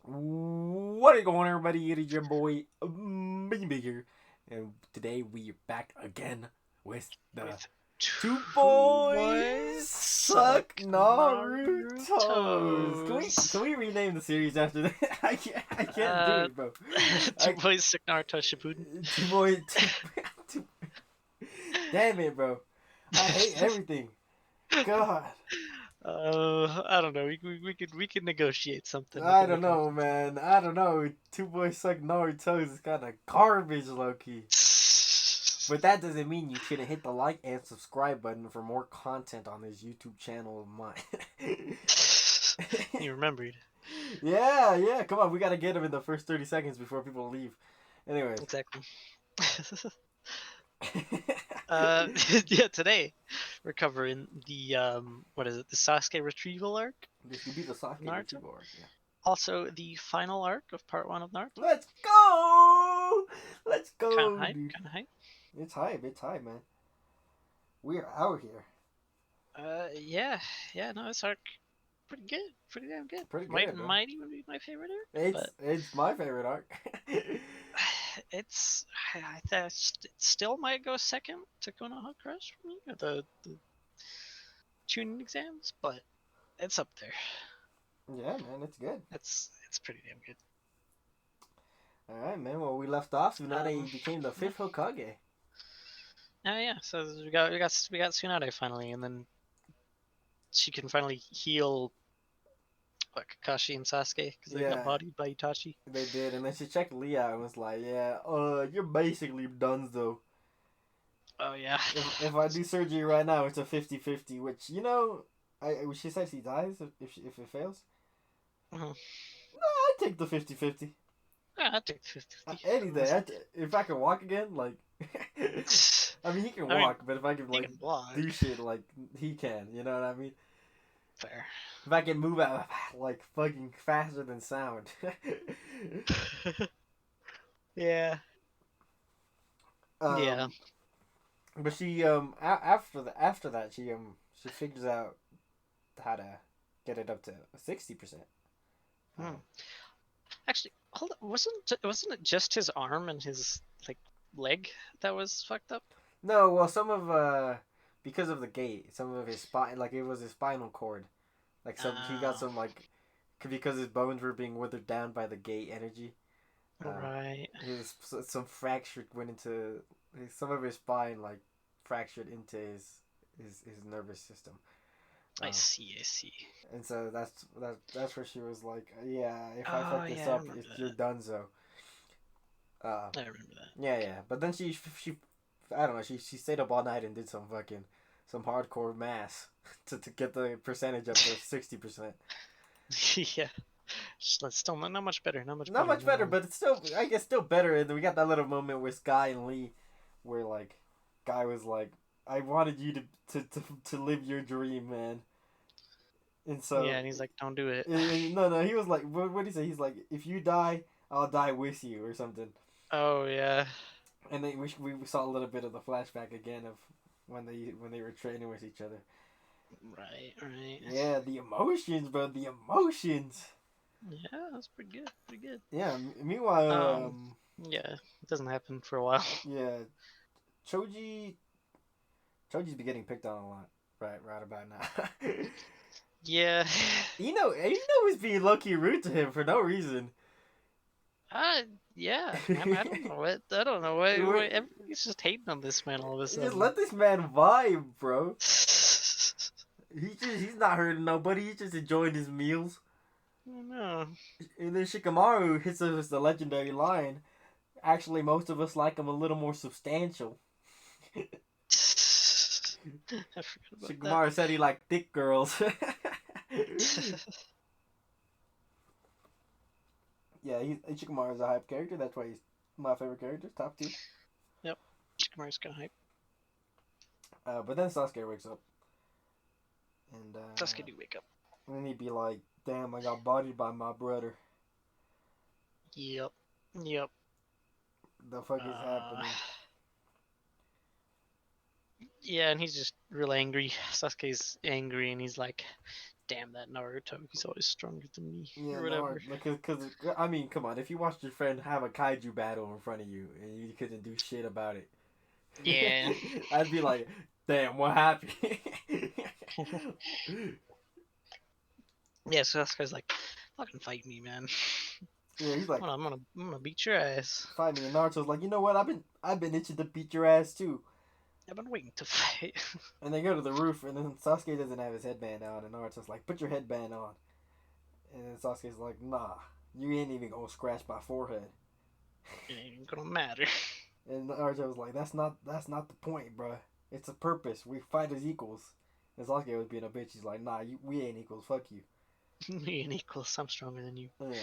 What is going on, everybody? It is your boy, Big here. And today we are back again with the With two two boys boys suck suck Narutoes. Can Narutoes. we rename the series after that? I can't do Uh, it, bro. two I boys suck Naruto Shippuden. two boys two, damn it, bro. I hate everything. God. I don't know. We could negotiate something. We I could don't work on know, man. I don't know. Two boys suck Naruto's is kind of garbage, low key. something. But that doesn't mean you shouldn't hit the like and subscribe button for more content on this YouTube channel of mine. You remembered. yeah. Come on, we gotta get them in the first 30 seconds before people leave. Anyways. Exactly. Yeah, today we're covering the what is it? The Sasuke Retrieval arc This could be the of Sasuke Naruto. Retrieval arc, yeah. Also, the final arc of Part 1 of Naruto. Let's go! Let's Kind of go, hype, dude. kind of hype. It's hype, man. We're out here. Yeah, no, this arc pretty good, pretty damn good. Pretty Might good, man. might even be my favorite arc, It's but it's my favorite arc. it's I think it still might go second to Konoha Crush for me, or the tuning exams, but it's up there. Yeah, man, it's good. It's pretty damn good. All right, man. Well, we left off. Um, Tsunade became the yeah, fifth Hokage. yeah. So we got Tsunade finally, and then she can finally heal what, Kakashi and Sasuke because they got Yeah, bodied by Itachi. they did. And then she checked Lee out and was like, "Yeah, you're basically done though. Oh yeah. If I do surgery right now, it's a 50-50. Which she said she dies if it fails. Mhm. No, I take the 50-50. Yeah, I'd take 50-50. Any day. If I can walk again, like, I mean, he can I mean, walk, but if I can he like can block. do shit like he can, you know what I mean? Fair. If I can move out like fucking faster than sound. Yeah. Yeah. um, but she after that she figures out how to get it up to 60%. Hmm. Um, Actually, hold on. Wasn't it just his arm and his like leg that was fucked up? no, well, some of because of the gate, some of his spine, like it was his spinal cord, like some he got Oh, some like because his bones were being withered down by the gate energy. right. His some fracture went into some of his spine, like fractured into his nervous system. I Um, see. I see. and so that's where she was like, yeah, if I Oh fuck this yeah, I up, remember you're that. done. So, uh, I remember that. yeah. But then she I don't know. She stayed up all night and did some hardcore math to get the percentage up to 60%. Yeah. Still not much better. Not much Not better. much better, but it's still, I guess, still better. And we got that little moment with Sky and Lee, where like, Guy was like, "I wanted you to live your dream, man." And Yeah, so, and he's like, "Don't do it." no, he was like, what did he say? He's like, "If you die, I'll die with you," or something. Oh yeah. And then we saw a little bit of the flashback again of when they were training with each other. Right. Right. Yeah, the emotions, bro, the emotions. Yeah, that's pretty good. Pretty good. Yeah. Meanwhile, Um. Yeah, it doesn't happen for a while. yeah, Choji Choji's been getting picked on a lot, right about now. Yeah. He's being low key rude to him for no reason. Uh, yeah. I don't know what. I don't know what. Everybody's just hating on this man all of a Just sudden. let this man vibe, bro. He's not hurting nobody. He's just enjoying his meals. No. And then Shikamaru hits us with the legendary line. Actually, most of us like him a little more substantial. I forgot about that. Shikamaru said he liked thick girls. Yeah, Shikamaru's a hype character. That's why he's my favorite character, top two. Yep. Shikamaru's kind of hype. But then Sasuke wakes up, and Sasuke do wake up. then he'd be like, "Damn, I got bodied by my brother. Yep. Yep. The fuck is Uh, happening?" yeah, and he's just real angry. Sasuke's angry, and he's like, damn that Naruto, he's always stronger than me, Yeah, or no, whatever. because I mean, come on, if you watched your friend have a kaiju battle in front of you and you couldn't do shit about it, Yeah. I'd be like, damn, what happened? Yeah, so Sasuke's like, fucking fight me, man. Yeah, he's like, I'm gonna beat your ass. fight me, and Naruto's like, you know what? I've been itching to beat your ass too. I've been waiting to fight. And they go to the roof, and then Sasuke doesn't have his headband on, and Naruto's like, put your headband on. And then Sasuke's like, nah, you ain't even gonna scratch my forehead. It ain't gonna matter. And Naruto was like, that's not the point, bruh. It's a purpose. We fight as equals. And Sasuke was being a bitch. He's like, nah, we ain't equals. Fuck you. Me and equals, I'm stronger than you. Yeah.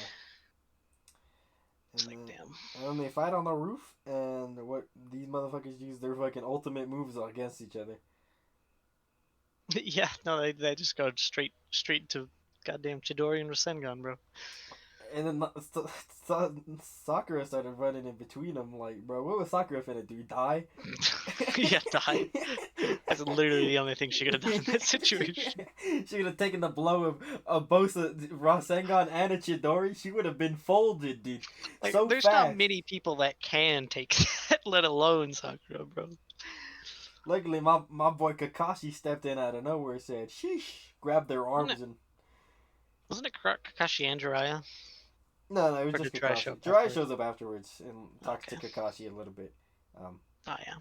It's And like, then, damn. and then they fight on the roof, and what these motherfuckers use their fucking ultimate moves against each other. Yeah, no, they just go straight to goddamn Chidori and Rasengan, bro. And then Sakura started running in between them, like, bro, what was Sakura finna do? Die? Yeah, die. That's literally the only thing she could have done in that situation. She would have taken the blow of both a Rasengan and a Chidori. She would have been folded, dude. Like, So there's not fast. many people that can take that, let alone Sakura, bro. Luckily, my boy Kakashi stepped in out of nowhere, said, sheesh, grabbed their Wasn't it, arms and... wasn't it Kakashi and Jiraiya? No, it was Or just did Jiraiya show Kakashi. up Jiraiya afterwards? shows up afterwards and talks to Okay. Kakashi a little bit. Um, Oh, yeah.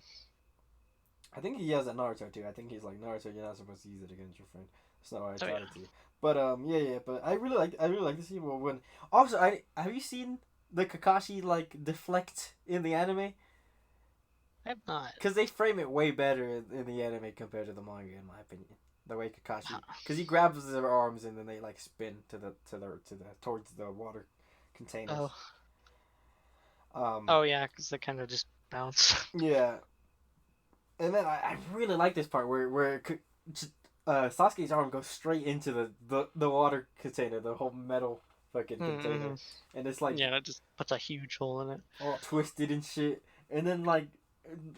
I think he yells at Naruto too. I think he's like, Naruto, you're not supposed to use it against your friend. That's not why I Oh, taught yeah. it to you. But yeah. But I really like to see when. Also, I have you seen the Kakashi like deflect in the anime? I have not. Because they frame it way better in the anime compared to the manga, in my opinion. The way Kakashi, Huh. because he grabs their arms and then they like spin to the towards the water containers. Oh. Um, Oh, yeah, because they kind of just bounce. yeah, and then I really like this part where Sasuke's arm goes straight into the water container, the whole metal fucking container, and it's like Yeah, it just puts a huge hole in it. all twisted and shit. And then like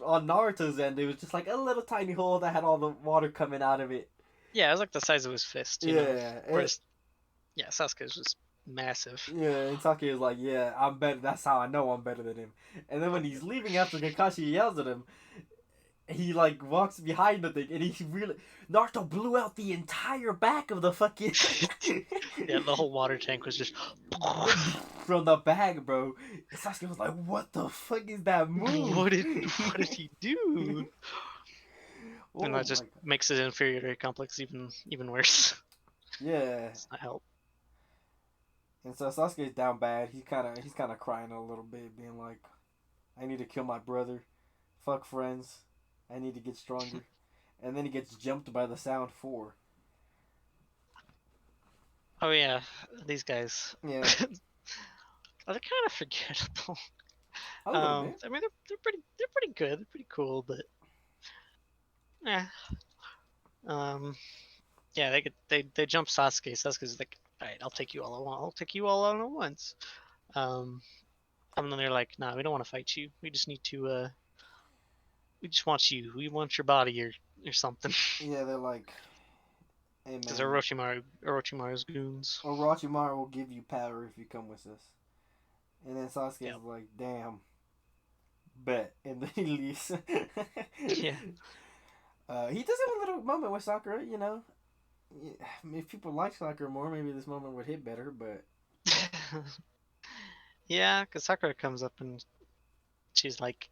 on Naruto's end, it was just like a little tiny hole that had all the water coming out of it. Yeah, it was like the size of his fist, you know. Yeah, Whereas, yeah, Sasuke's just massive. yeah. And Sasuke is like, yeah, I'm better. That's how I know I'm better than him. And then when he's leaving after Kakashi yells at him, he like walks behind the thing, and he really Naruto blew out the entire back of the fucking Yeah, the whole water tank was just. from the bag, bro. Sasuke was like, "What the fuck is that move? What did he do? Oh And my that just god! makes his inferiority complex even worse. Yeah." Does not help. And so Sasuke's down bad. He's kind of crying a little bit, being like, "I need to kill my brother. Fuck friends. I need to get stronger." And then he gets jumped by the Sound 4. Oh yeah, these guys. Yeah, They're kind of forgettable. a little bit. I mean they're pretty good. They're pretty cool, but yeah. Um, yeah, they jump Sasuke. Sasuke's like, all right, I'll take you all at once. I'll take you all on at once. Um, and then they're like, nah, we don't want to fight you. We just need to. We just want you. We want your body or something. Yeah, they're like, "Hey Because man, Orochimaru's goons. Orochimaru will give you power if you come with us." And then Sasuke's Yep. like, "Damn, bet," and then he leaves. Yeah. He does have a little moment with Sakura, you know. If people like Sakura more, maybe this moment would hit better. But Yeah, because Sakura comes up and she's like,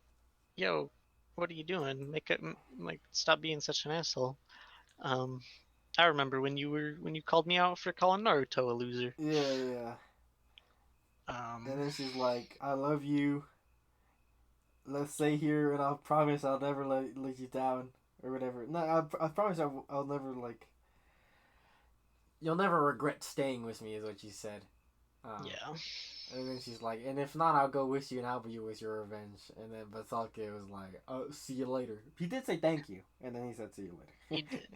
"Yo, what are you doing? Like stop being such an asshole." Um, I remember when you called me out for calling Naruto a loser. yeah. Um, And then she's like, "I love you. Let's stay here, and I promise I'll never let you down or whatever. No, I promise I'll never like. You'll never regret staying with me," is what she said. yeah. And then she's like, "And if not, I'll go with you and help you with your revenge." And then Basalke was like, "Oh, see you later." He did say thank you, and then he said, "See you later." He did.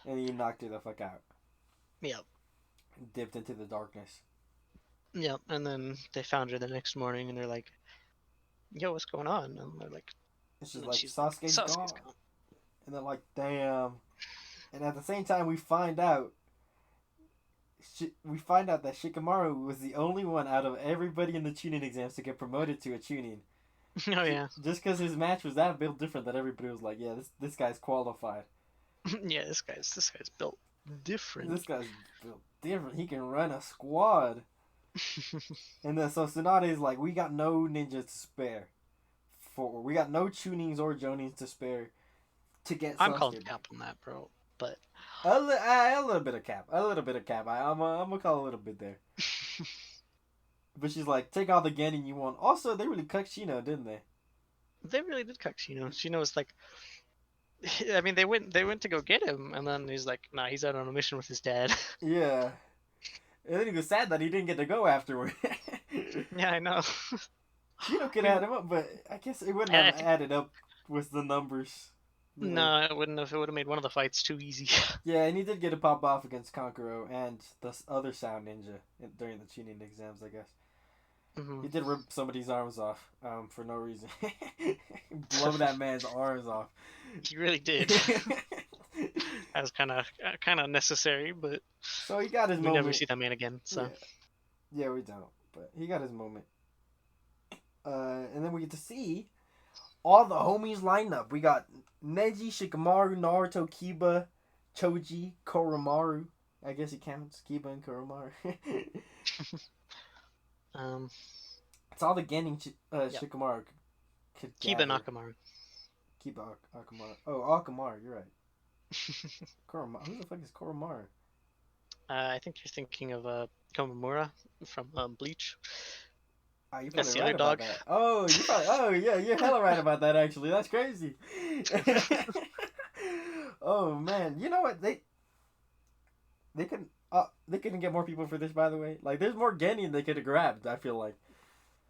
And he knocked her the fuck out. Yep. Dipped into the darkness. Yep. And then they found her the next morning, and they're like, "Yo, what's going on?" And they're like, And she's and then like, she's like, "Sasuke's "Sasuke's gone." gone." And they're like, "Damn." And at the same time, we find out we find out that Shikamaru was the only one out of everybody in the tuning exams to get promoted to a tuning. Oh yeah. Just because his match was that built different, that everybody was like, yeah, this guy's qualified. Yeah, this guy's built different. This guy's built different. He can run a squad. And then so Tsunade's like, we got no ninjas to spare. We got no tunings or jonings to spare to get I'm calling Sasuke. cap on that, bro. But A little bit of cap. A little bit of cap. I'm gonna call a little bit there. But she's like, take all the Genin you want. Also, they really cut Shino, didn't they? they really did cuck Shino. Shino was like, I mean, they went to go get him, and then he's like, nah, he's out on a mission with his dad. Yeah. And then he was sad that he didn't get to go afterward. Yeah, I know. Shino could add him up, but I guess it wouldn't have added up with the numbers. You know? No, it wouldn't have. It would have made one of the fights too easy. Yeah, and he did get a pop off against Kankuro and the other Sound Ninja during the tuning exams, I guess. Mhm. He did rip somebody's arms off for no reason. Blow that man's arms off. He really did. That was kind of necessary, but So he got his we moment. never see that man again. So Yeah, we don't. But he got his moment. And then we get to see all the homies line up. We got Neji, Shikamaru, Naruto, Kiba, Choji, Koromaru. I guess he counts Kiba and Koromaru. It's all the Genin Shikamaru could Kiba gather. Nakamaru. Kiba Akamaru. Oh, Akamaru, you're right. Koromaru. Who the fuck is Koromaru? I think you're thinking of Komamura from Bleach. Oh, you're That's probably the right other about dog. that. Oh, you probably. Oh, yeah, you're hella right about that. Actually, that's crazy. Oh man, you know what they couldn't get more people for this. By the way, like there's more Genin they could have grabbed. I feel like.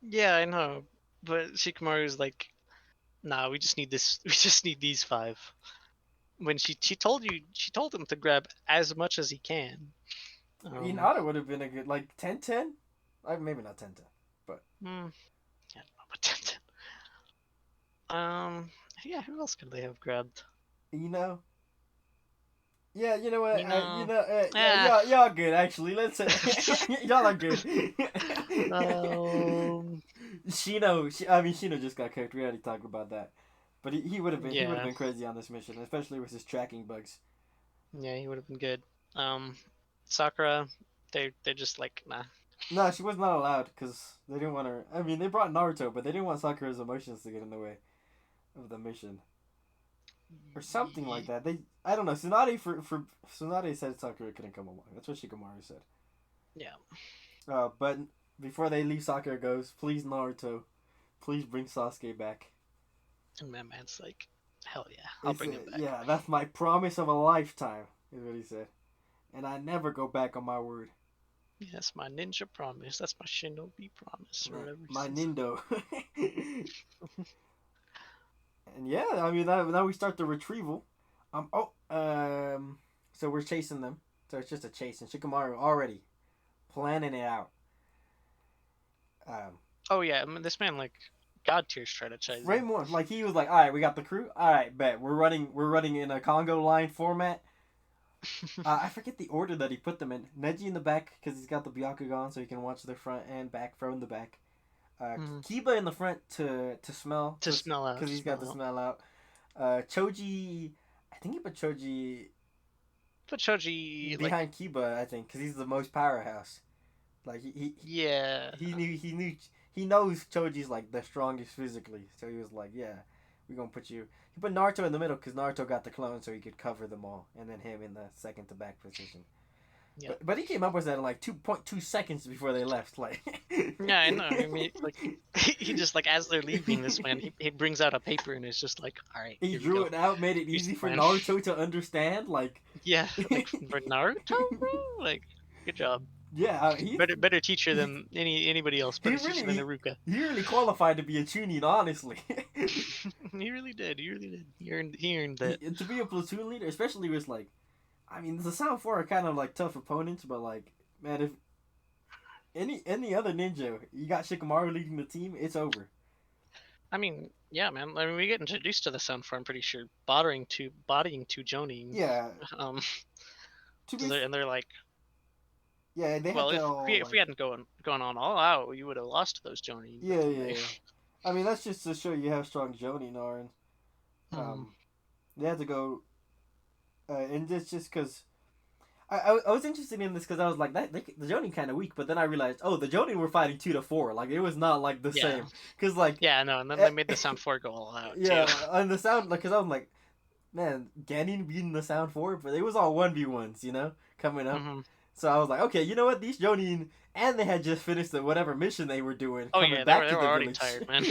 Yeah, I know, but Shikamaru's like, nah, we just need this. We just need these 5. When she told him to grab as much as he can. Hinata would have been a good like 10-10. Maybe not 10-10, but Yeah, I don't know about 10. Yeah, who else could they have grabbed? you know. Yeah, you know what? Yeah. Y'all good actually. Let's y'all are good. Shino just got cooked. We already talked about that, but he would have been he would have Yeah. been crazy on this mission, especially with his tracking bugs. Yeah, he would have been good. Sakura, they're just like, nah. No, she was not allowed because they didn't want her. I mean, they brought Naruto, but they didn't want Sakura's emotions to get in the way of the mission or something like that. I don't know. Tsunade said Sakura couldn't come along. That's what Shikamaru said. Yeah. But before they leave, Sakura goes, "Please, Naruto, please bring Sasuke back." And man's like, hell yeah, I'll bring him back. Yeah, that's my promise of a lifetime, is what he said. And I never go back on my word. Yeah, that's my ninja promise. That's my shinobi promise, or whatever. My Nindo. And yeah, I mean, now we start the retrieval. So we're chasing them. So it's just a chase, and Shikamaru already planning it out. Oh yeah, I mean, this man like god tiers try to chase Way him. more like he was like, all right, we got the crew. All right, bet we're running in a Congo line format. I forget the order that he put them in. Neji in the back because he's got the Byakugan, so he can watch the front and back from the back. Kiba in the front to smell out because he's got the smell out. Choji, I think he put Choji behind Kiba. I think because he's the most powerhouse. Like he knows Choji's like the strongest physically, so he was like, yeah, we're gonna put you. He put Naruto in the middle because Naruto got the clone, so he could cover them all, and then him in the second to back position. Yeah. But he came up with that in like 2.2 seconds before they left. Like, yeah, I know. I mean, like he just like as they're leaving, this man he brings out a paper and it's just like, all right. He drew it out, made it easy for Naruto to understand. Like, yeah, like for Naruto, bro. Like, good job. Yeah, better teacher than anybody else. Better teacher than Iruka. He really qualified to be a Chunin, honestly. He really did. He earned that. To be a platoon leader, especially with like, I mean, the Sound 4 are kind of like tough opponents, but like, man, if any other ninja, you got Shikamaru leading the team, it's over. I mean, yeah, man. I mean, we get introduced to the Sound 4, I'm pretty sure, bodying two Jonin. Yeah. And they're like, Yeah, they had Well, to if all if we like. hadn't gone on all out, you would have lost those Jonin. Yeah, But then yeah, they. yeah. I mean, that's just to show you how strong Jonin are, and Mhm. they had to go. And it's just because I was interested in this because I was like the Jonin kind of weak, but then I realized the Jonin were fighting 2 to 4, like it was not like the Yeah. same because like Yeah, no, and then eh, they made the Sound 4 go all out too. yeah, and the sound like because I'm like man Ganon beating the Sound 4, but it was all 1v1s, coming up. Hmm. So I was like, okay, you know what, these Jonin, and they had just finished the whatever mission they were doing, Oh coming yeah, they were back they to were the already village. tired, man.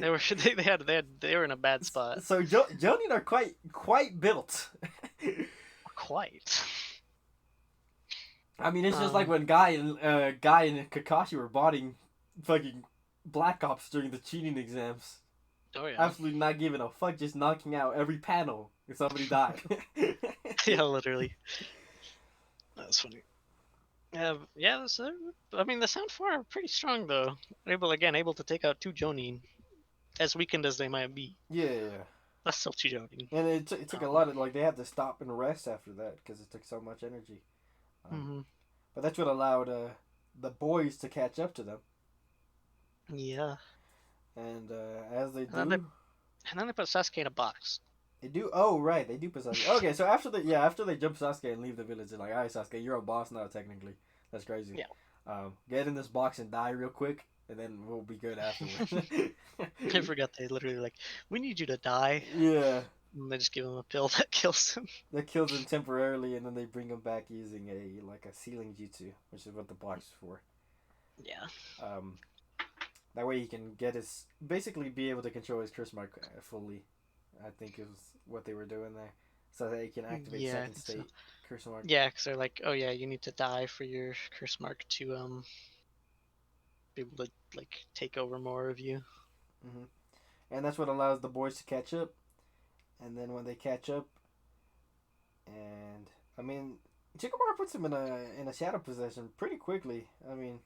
They were they were in a bad spot. So Jonin are quite built. Quite. I mean, it's just like Um. when Guy and Kakashi were botting fucking Black Ops during the cheating exams. Oh yeah. Absolutely not giving a fuck, just knocking out every panel if somebody died. Yeah, literally. That's funny. Yeah, yeah. So, I mean, the Sound 4 are pretty strong though. Able to take out 2 Jonin, as weakened as they might be. Yeah, That's still 2 Jonin. and it took a Um. lot of like they had to stop and rest after that because it took so much energy. Um, Hmm. but that's what allowed the boys to catch up to them, Yeah. and as they And then they do, put Sasuke in a box. they do. Oh right, they do put Sasuke. Okay, so after they jump Sasuke and leave the village, they're like, "All right, Sasuke, you're a boss now. Technically, that's crazy. Yeah. Get in this box and die real quick, and then we'll be good afterwards." I forgot they literally like, we need you to die. Yeah, And they just give him a pill that kills him. that kills him temporarily, and then they bring him back using a sealing jutsu, which is what the box is for. Yeah. Um, that way he can get his basically be able to control his curse mark fully. I think is what they were doing there, so that he can activate Yeah, I second think so. state curse mark. Yeah, because they're like, oh yeah, you need to die for your curse mark to be able to like take over more of you. Hmm. And that's what allows the boys to catch up. And then when they catch up, and I mean, Chikamaru puts him in a shadow possession pretty quickly. I mean,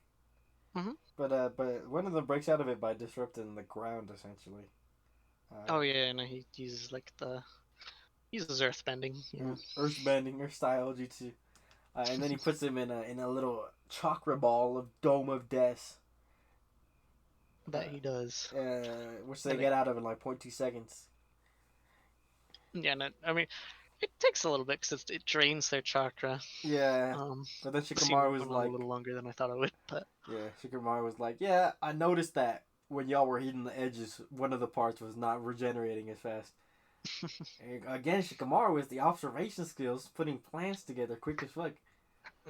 Hmm. but one of them breaks out of it by disrupting the ground essentially. Oh yeah, and he uses like he uses earth bending. Yeah, Earth bending or style jutsu, and then he puts him in a little chakra ball of dome of death, that he does. which they And get out of in like 0.2 seconds. yeah, and I mean, it takes a little bit because it drains their chakra. Yeah, Um, but then the scene Shikamaru was went on a like, little longer than I thought it would, but yeah, Shikamaru was like, yeah, I noticed that when y'all were hitting the edges, one of the parts was not regenerating as fast. And again, Shikamaru with the observation skills, putting plans together quick as fuck.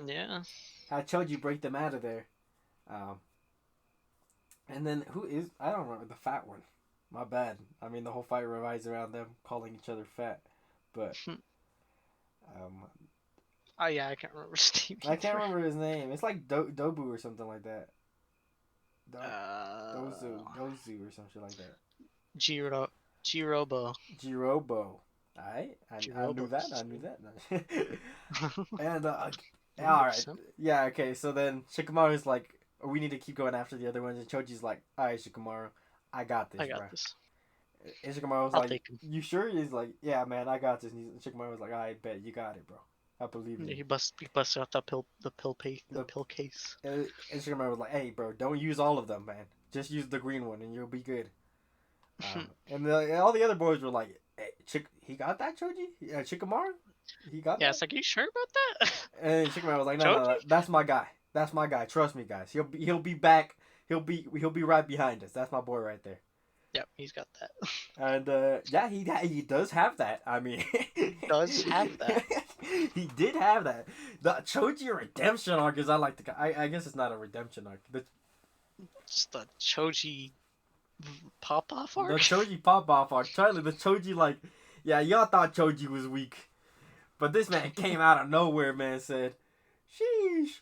yeah, How Choji break them out of there. Um, and then who is, I don't remember, the fat one. My bad. I mean, the whole fight revolves around them calling each other fat. But, um, oh yeah, I can't remember Steve I can't either. remember his name. It's like Dobu or something like that. Dozu or some shit like that. Jiro, Jirobo, Jirobo. I knew Jirobo. that. I knew that. And all right, 100%. yeah, okay. So then Shikamaru's like, we need to keep going after the other ones, and Choji's like, all right, Shikamaru, I got this, I bro. got this. And Shikamaru's I'll like, take him. you sure? He's like, yeah, man, I got this. And Shikamaru's like, I bet you got it, bro. I believe in you. He busts out the The pill case. and Shikamaru was like, hey, bro, don't use all of them, man. Just use the green one, and you'll be good. And all the other boys were like, hey, he got that, Choji? Shikamaru? He got Yeah, that? it's like, are you sure about that? And Shikamaru was like, no, no, Choji? no, that's my guy. That's my guy. Trust me, guys. He'll be back. He'll be right behind us. That's my boy right there. Yep, he's got that. And yeah, he does have that. I mean, He does have that. he did have that. The Choji redemption arc is I like the. I guess it's not a redemption arc. Just the Choji pop off The arc. Choji pop off arc. Charlie, the Choji like, yeah, y'all thought Choji was weak, but this man came out of nowhere. Man said, "Sheesh."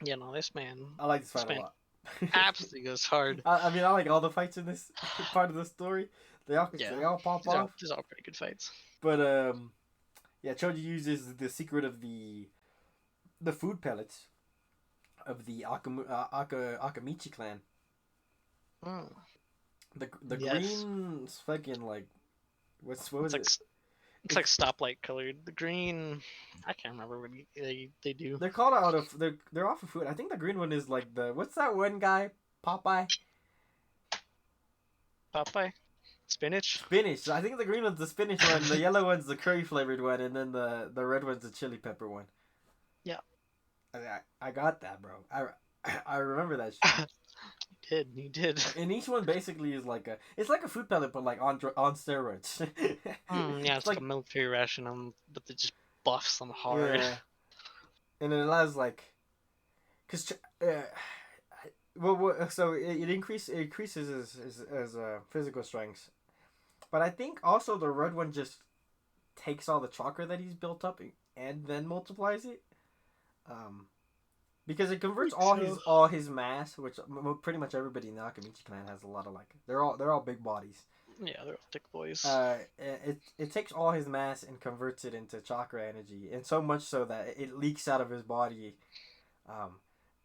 You know, this man, I like this this fight a man lot. absolutely goes hard. I mean, I like all the fights in this part of the story. They Yeah, all pop off. these are all pretty good fights. But yeah, Choji uses the secret of the food pellets of the Akamichi clan. Mm. The Yes. green fucking like what was It's like it? It's like stoplight colored. The green, I can't remember what they do. They're called out of they're off of food. I think the green one is like the what's that one guy? Popeye? Popeye, spinach. Spinach. I think the green one's the spinach one, the yellow one's the curry flavored one, and then the red one's the chili pepper one. Yeah. I got that, bro. I remember that shit. He did. And each one basically is like it's like a food pellet, but like on steroids. Yeah, it's like a military ration, but it just buffs them hard. Yeah. And it allows like, cause so it increases his physical strength, but I think also the red one just takes all the chakra that he's built up and then multiplies it. Because it converts all his mass, which pretty much everybody in the Akamichi clan has a lot of like they're all big bodies. Yeah, they're all thick boys. It takes all his mass and converts it into chakra energy, and so much so that it leaks out of his body,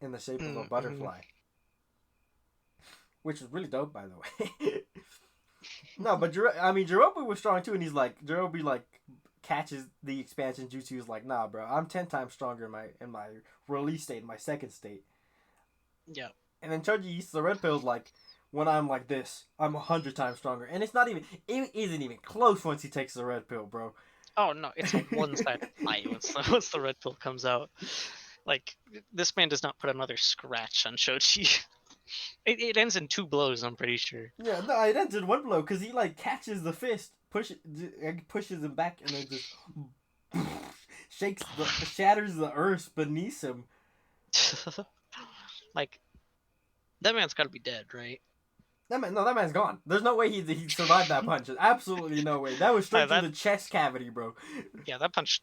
in the shape of a butterfly, which is really dope, by the way. No, but Jirobe was strong too, and Jirobe catches the expansion jutsu. He's like, nah, bro, I'm 10 times stronger in my release state, in my second state. Yeah. And then Choji eats the red pills like, when I'm like this, I'm 100 times stronger. And it isn't even close once he takes the red pill, bro. Oh no, it's a one-sided fight once the red pill comes out. Like, this man does not put another scratch on Choji. It ends in 2 blows, I'm pretty sure. Yeah, no, it ends in 1 blow because he like catches the fist, pushes him back, and then just shatters the earth beneath him. Like, that man's got to be dead, right? That man's gone. There's no way he survived that punch. Absolutely no way. That was straight through the chest cavity, bro. Yeah, that punch,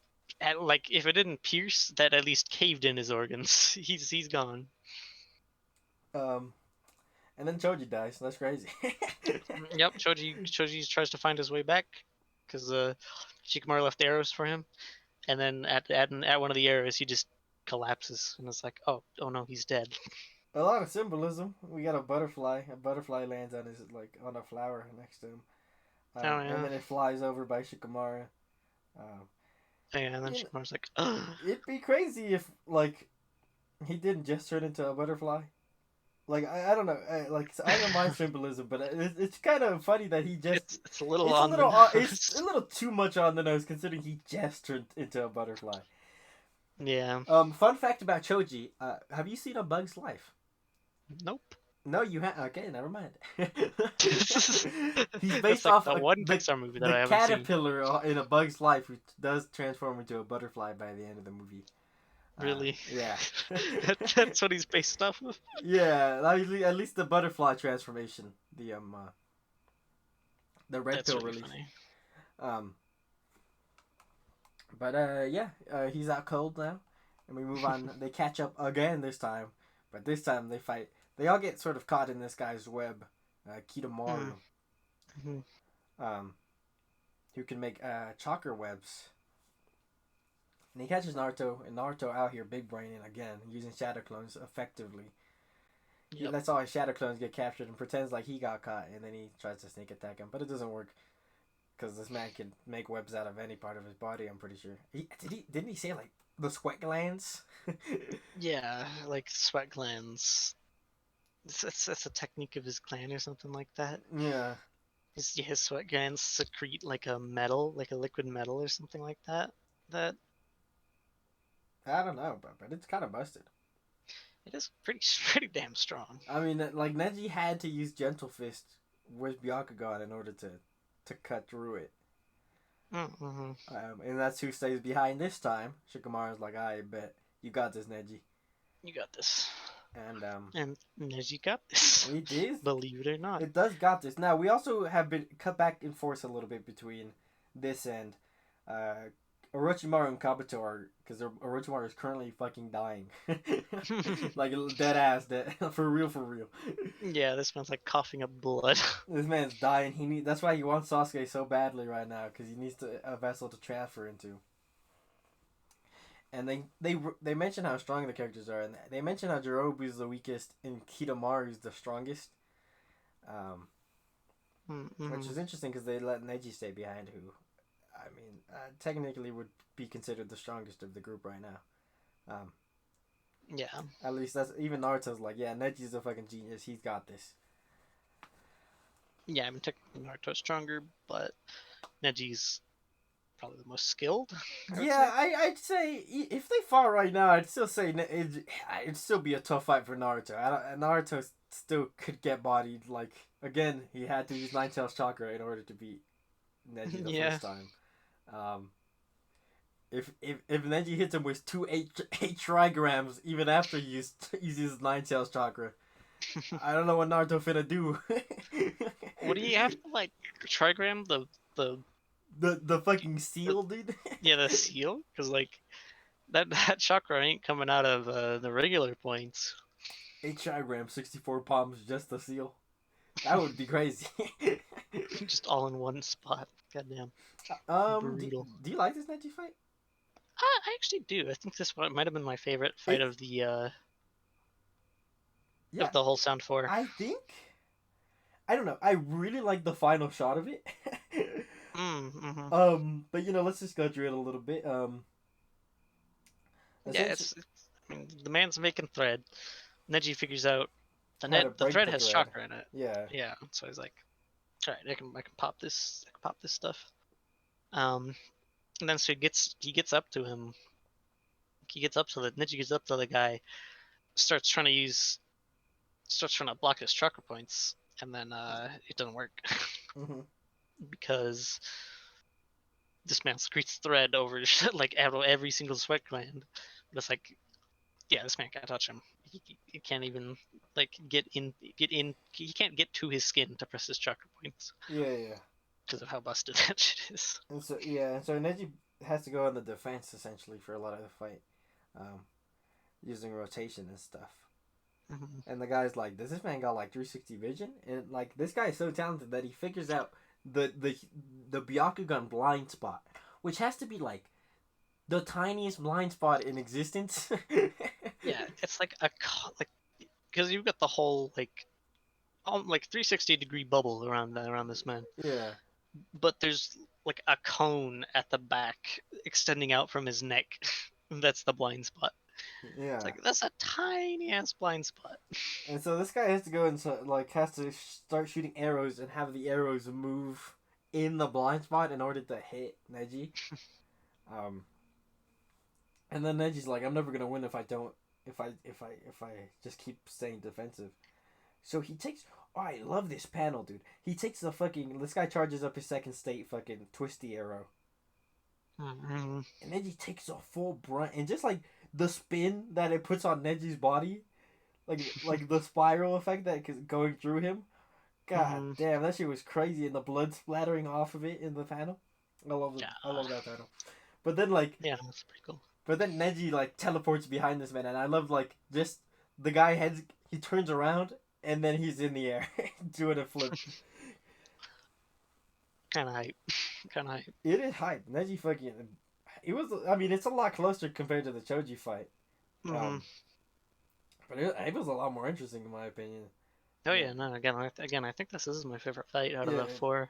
like, if it didn't pierce, that at least caved in his organs. He's gone. And then Choji dies. That's crazy. Yep, Choji tries to find his way back because Shikamaru left arrows for him, and then at one of the arrows he just collapses, and it's like, oh no, he's dead. A lot of symbolism. We got a butterfly. A butterfly lands on his on a flower next to him, yeah. And then it flies over by Shikamaru. Yeah, and then Shikamaru's like, it'd be crazy if he didn't just turn into a butterfly. I don't know, I don't mind symbolism, but it's kind of funny that he just it's a little on the nose. It's a little too much on the nose considering he just turned into a butterfly. Yeah. Fun fact about Choji: have you seen A Bug's Life? Nope. No, you haven't. Okay, never mind. He's based like off the one Pixar movie that I haven't caterpillar seen. In A Bug's Life, who does transform into a butterfly by the end of the movie. Really? Yeah. That's what he's based off of. Yeah, at least the butterfly transformation, the red pill really release. Funny. He's out cold now, and we move on. They catch up again this time, but this time they fight. They all get sort of caught in this guy's web, Kitamaru, who can make chakra webs. And he catches Naruto, and Naruto out here big braining again, using shadow clones effectively. Yep. He lets all his shadow clones get captured and pretends like he got caught, and then he tries to sneak attack him, but it doesn't work. Because this man can make webs out of any part of his body, I'm pretty sure. Didn't he say, like, the sweat glands? Yeah, like sweat glands. That's a technique of his clan or something like that. Yeah. His sweat glands secrete, like, a metal, like a liquid metal or something like that. I don't know, but it's kind of busted. It is pretty damn strong. I mean, like, Neji had to use Gentle Fist with Byakugan in order to cut through it. Mm-hmm. And that's who stays behind this time. Shikamaru's like, I bet you got this, Neji. You got this. And Neji got this. He did. Believe it or not. It does got this. Now, we also have been cut back and forth a little bit between this and Orochimaru and Kabuto, because Orochimaru is currently fucking dying. Like, dead ass, dead. For real. Yeah, this man's like coughing up blood. This man's dying. That's why he wants Sasuke so badly right now, because he needs a vessel to transfer into. And they mention how strong the characters are, and they mention how Jirobe is the weakest and Kitamaru is the strongest. Which is interesting because they let Neji stay behind, who I mean, technically would be considered the strongest of the group right now. Um, Yeah. at least that's even Naruto's like, yeah, Neji's a fucking genius. He's got this. Yeah, I mean, technically Naruto's stronger, but Neji's probably the most skilled, I would Yeah, say. I'd say if they fought right now, I'd still say it'd still be a tough fight for Naruto. Naruto still could get bodied. Like again, he had to use Nine Tails chakra in order to beat Neji the Yeah. first time. Um, if Neji hits him with two eight trigrams, even after he uses Nine Tails chakra, I don't know what Naruto finna do. What do you have to like trigram the the fucking seal, dude. yeah, the seal? Because like that chakra ain't coming out of the regular points. 8 trigrams, 64 palms, just the seal. That would be crazy. Just all in one spot. Goddamn. Do, Brutal. do you like this Neji fight? I actually do. I think this one might have been my favorite fight It's yeah. of the whole Sound 4. I think I don't know. I really like the final shot of it. Mm-hmm. But let's just go through it a little bit. Yeah, Essentially, I mean, the man's making thread. Neji figures out how to the break thread the has thread. chakra in it. Yeah. Yeah, so he's like, all right, I can pop this. I can pop this stuff. Um, and then so he gets up to him. He gets up to the Neji gets up to the guy, starts trying to block his chakra points, and then it doesn't work Mm-hmm. because this man secretes thread over like every single sweat gland. But it's like, yeah, this man can't touch him. He can't even like get in. He can't get to his skin to press his chakra points Yeah, yeah. because of how busted that shit is. And so Neji has to go on the defense essentially for a lot of the fight, um, using rotation and stuff. Mm-hmm. And the guy's like, "Does this man got like 360 vision?" And like, this guy is so talented that he figures out the Byakugan blind spot, which has to be like the tiniest blind spot in existence. Yeah, it's like like because you've got the whole like 360-degree bubble around this man, Yeah, but there's like a cone at the back extending out from his neck. That's the blind spot. It's yeah. like that's a tiny ass blind spot. And so this guy has to go and has to start shooting arrows and have the arrows move in the blind spot in order to hit Neji. Um, and then Neji's like, "I'm never gonna win if I don't if I just keep staying defensive." So he takes. Oh, I love this panel, dude. He takes the fucking. This guy charges up his second state fucking twisty arrow, Mm-hmm. and Neji takes a full brunt, and just like the spin that it puts on Neji's body, like the spiral effect that is going through him. God Mm-hmm. damn, that shit was crazy, and the blood splattering off of it in the panel. Yeah, I love that panel. But then like, yeah, that's pretty cool. but then Neji like teleports behind this man, and I love like just the guy heads. He turns around, and then he's in the air doing a flip. Kind of hype. Kind of hype. It is hype. Neji fucking. It was. I mean, it's a lot closer compared to the Choji fight. Mm-hmm. But it was a lot more interesting in my opinion. Oh yeah, no. Again, I think this is my favorite fight out of Yeah, the four,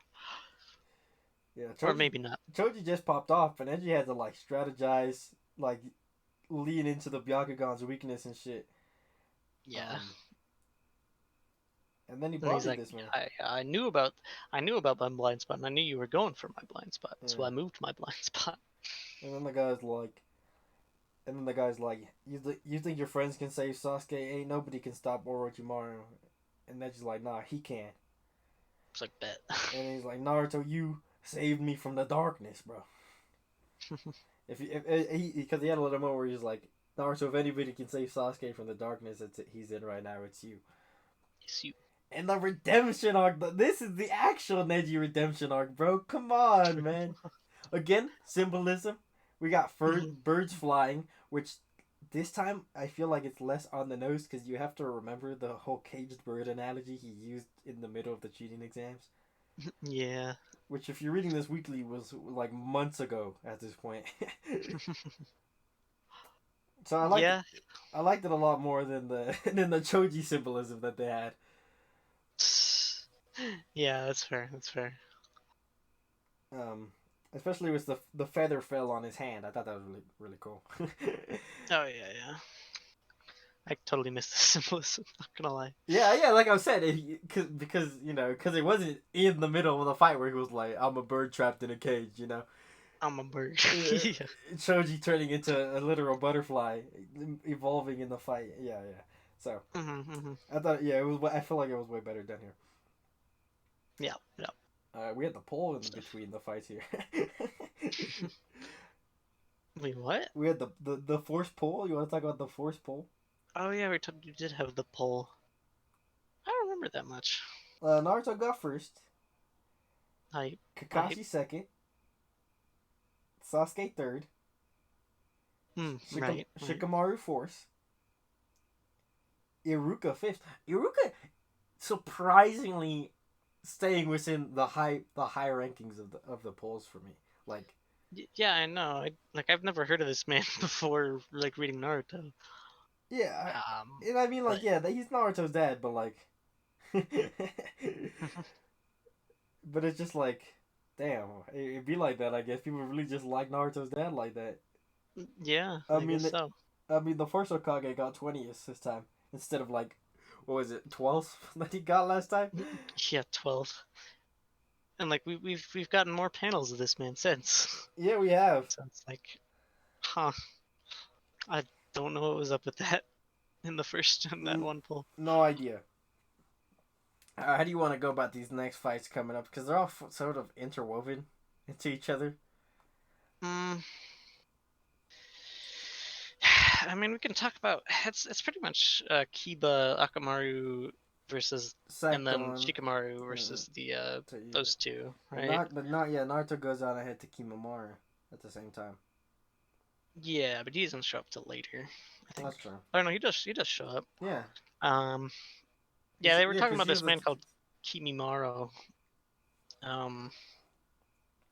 yeah. or maybe not. Choji just popped off, and Neji had to like strategize, like lean into the Byakugan's weakness and shit. Yeah. And then he And he's bodied like, this man. I knew about my blind spot, and I knew you were going for my blind spot, so Yeah. I moved my blind spot. And then the guy's like, you think your friends can save Sasuke? Ain't nobody can stop Orochimaru. And Neji's like, nah, he can. It's like bet. And he's like, Naruto, you saved me from the darkness, bro. Because he had a little moment where he's like, Naruto, if anybody can save Sasuke from the darkness he's in right now, it's you. It's you. And the redemption arc, this is the actual Neji redemption arc, bro. Come on, man. Again, symbolism. We got birds flying, which this time I feel like it's less on the nose because you have to remember the whole caged bird analogy he used in the middle of the cheating exams. Yeah. Which, if you're reading this weekly, was like months ago at this point. So I liked it a lot more than the Choji symbolism that they had. Yeah, that's fair. That's fair. Especially with the feather fell on his hand. I thought that was really cool. Oh yeah, yeah. I totally missed the symbolism. Not gonna lie. Yeah. Like I said, because because it wasn't in the middle of the fight where he was like, "I'm a bird trapped in a cage," you know. I'm a bird. Yeah, Yeah. Choji turning into a literal butterfly, evolving in the fight. Yeah. So Mm-hmm. I thought, yeah, it was. I feel like it was way better done here. Yeah. Yeah. We had the pole in Stuff. between the fights here. Wait, what? We had the force pole. You want to talk about the force pole? Oh yeah, you did have the poll. I don't remember that much. Naruto got first. Hype. Hype. Kakashi second. Sasuke third. Right. Right. Shikamaru fourth. Iruka fifth. Iruka surprisingly staying within the high rankings of the polls for me. Like, Yeah, I know. I've never heard of this man before, like reading Naruto. yeah, and I mean, But like, yeah, he's Naruto's dad, but like, but it's just like, damn, it'd be like that. I guess people really just like Naruto's dad like that. yeah, I I guess mean, so. the first Hokage got 20th this time instead of like, what was it, 12th that he got last time? Yeah, 12. And like we've gotten more panels of this man since. Yeah, we have. So it's like, huh? I don't know what was up with that in the first in that one poll. No idea. How do you want to go about these next fights coming up? Because they're all sort of interwoven into each other. Mm, I mean, we can talk about it's pretty much Kiba Akamaru versus and then Second Shikamaru one, versus the yeah. those two, But right? not yeah. Naruto goes on ahead to Kimimaro at the same time. Yeah, but he doesn't show up till later, I think. That's true. Oh no, he does show up. Yeah, Um, yeah, they were yeah, talking because about he was this man called Kimimaro, um,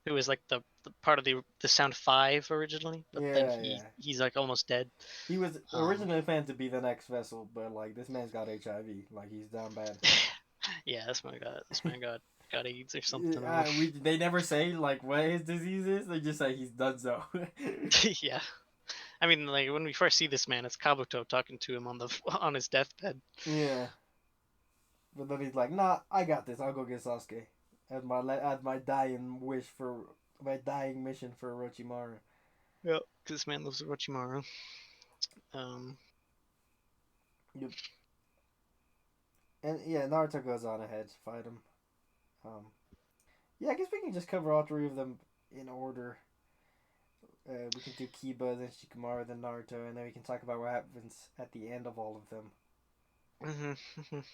who was like the part of the Sound Five originally, but then yeah. he's like almost dead. He was Um, originally planned to be the next vessel, but like this man's got HIV. Like he's down bad. yeah, this man got AIDS or something. They never say like what his disease is. They just say he's done so. Yeah, I mean, like when we first see this man, it's Kabuto talking to him on the on his deathbed. Yeah, but then he's like, "Nah, I got this. I'll go get Sasuke as my dying wish for my dying mission for Orochimaru." Yeah, because this man lives with Orochimaru. Um, Yep. And yeah, Naruto goes on ahead to fight him. Um, yeah, I guess we can just cover all three of them in order. We can do Kiba, then Shikamaru, then Naruto, and then we can talk about what happens at the end of all of them. mhm.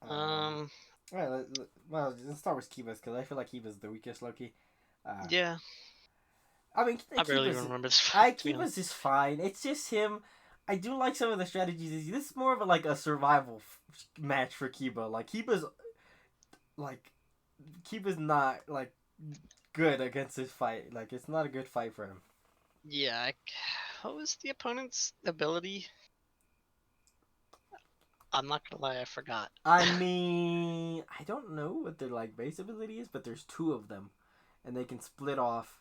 Um, um, all right, well, let's start with Kiba's because I feel like Kiba's the weakest Loki. yeah, I mean, I barely even remember this I fight, to be honest. Kiba's is fine. It's just him. I do like some of the strategies. This is more of like a survival match for Kiba. Like Kiba's not like good against this fight. Like it's not a good fight for him. Yeah, what was the opponent's ability? I'm not gonna lie, I forgot. I mean, I don't know what their like base ability is, but there's two of them, and they can split off,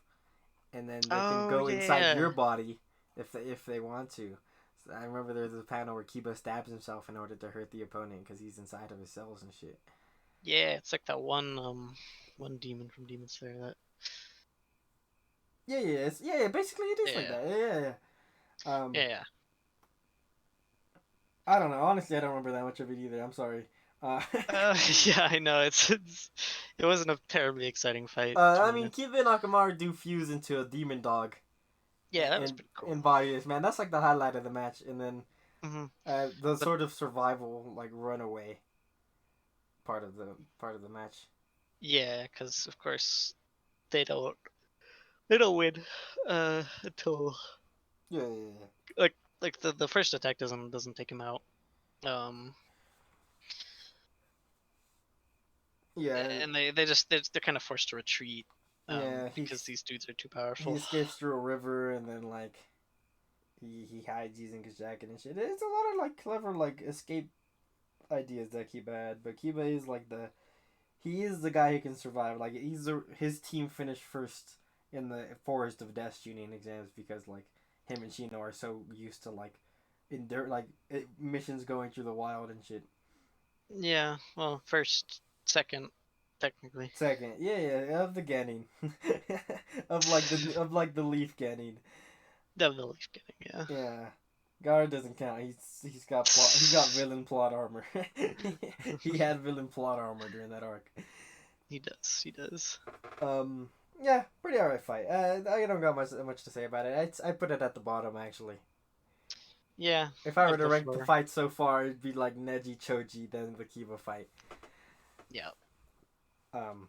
and then they can Oh go inside yeah, your body if they want to. So I remember there's a panel where Kiba stabs himself in order to hurt the opponent because he's inside of his cells and shit. yeah. It's like that one demon from Demon Slayer. That Yeah. Basically, it is like yeah, that. Yeah. yeah. I don't know. Honestly, I don't remember that much of it either. I'm sorry. Uh, Yeah, I know. It wasn't a terribly exciting fight, to I be mean, honest. Kiba and Akamaru do fuse into a demon dog Yeah, that was and pretty cool. embody this man. That's like the highlight of the match, and then Hmm. the But sort of survival like runaway part of the match. yeah, because of course they don't they don't win until Yeah. like the first attack doesn't take him out. Um, Yeah. and they're kind of forced to retreat Yeah. because these dudes are too He powerful. escapes through a river, and then like he hides using his jacket and shit. It's a lot of like clever like escape ideas that Kiba had, but Kiba is like he is the guy who can survive. Like his team finished first in the Forest of Death Union exams because like him and Shino are so used to like endure like missions going through the wild and shit. Yeah, well, first, second, technically. Second, yeah, of the Genin, of the Leaf Genin. The leaf getting, yeah. Yeah, Guard doesn't count. He's got villain plot armor. He had villain plot armor during that arc. He does, he does. Um, yeah, pretty alright fight. I don't got much to say about it. I put it at the bottom actually. Yeah, If I were of to the rank the four. fight so far, it'd be like Neji, Choji, then the Kiba fight. Yeah. Um,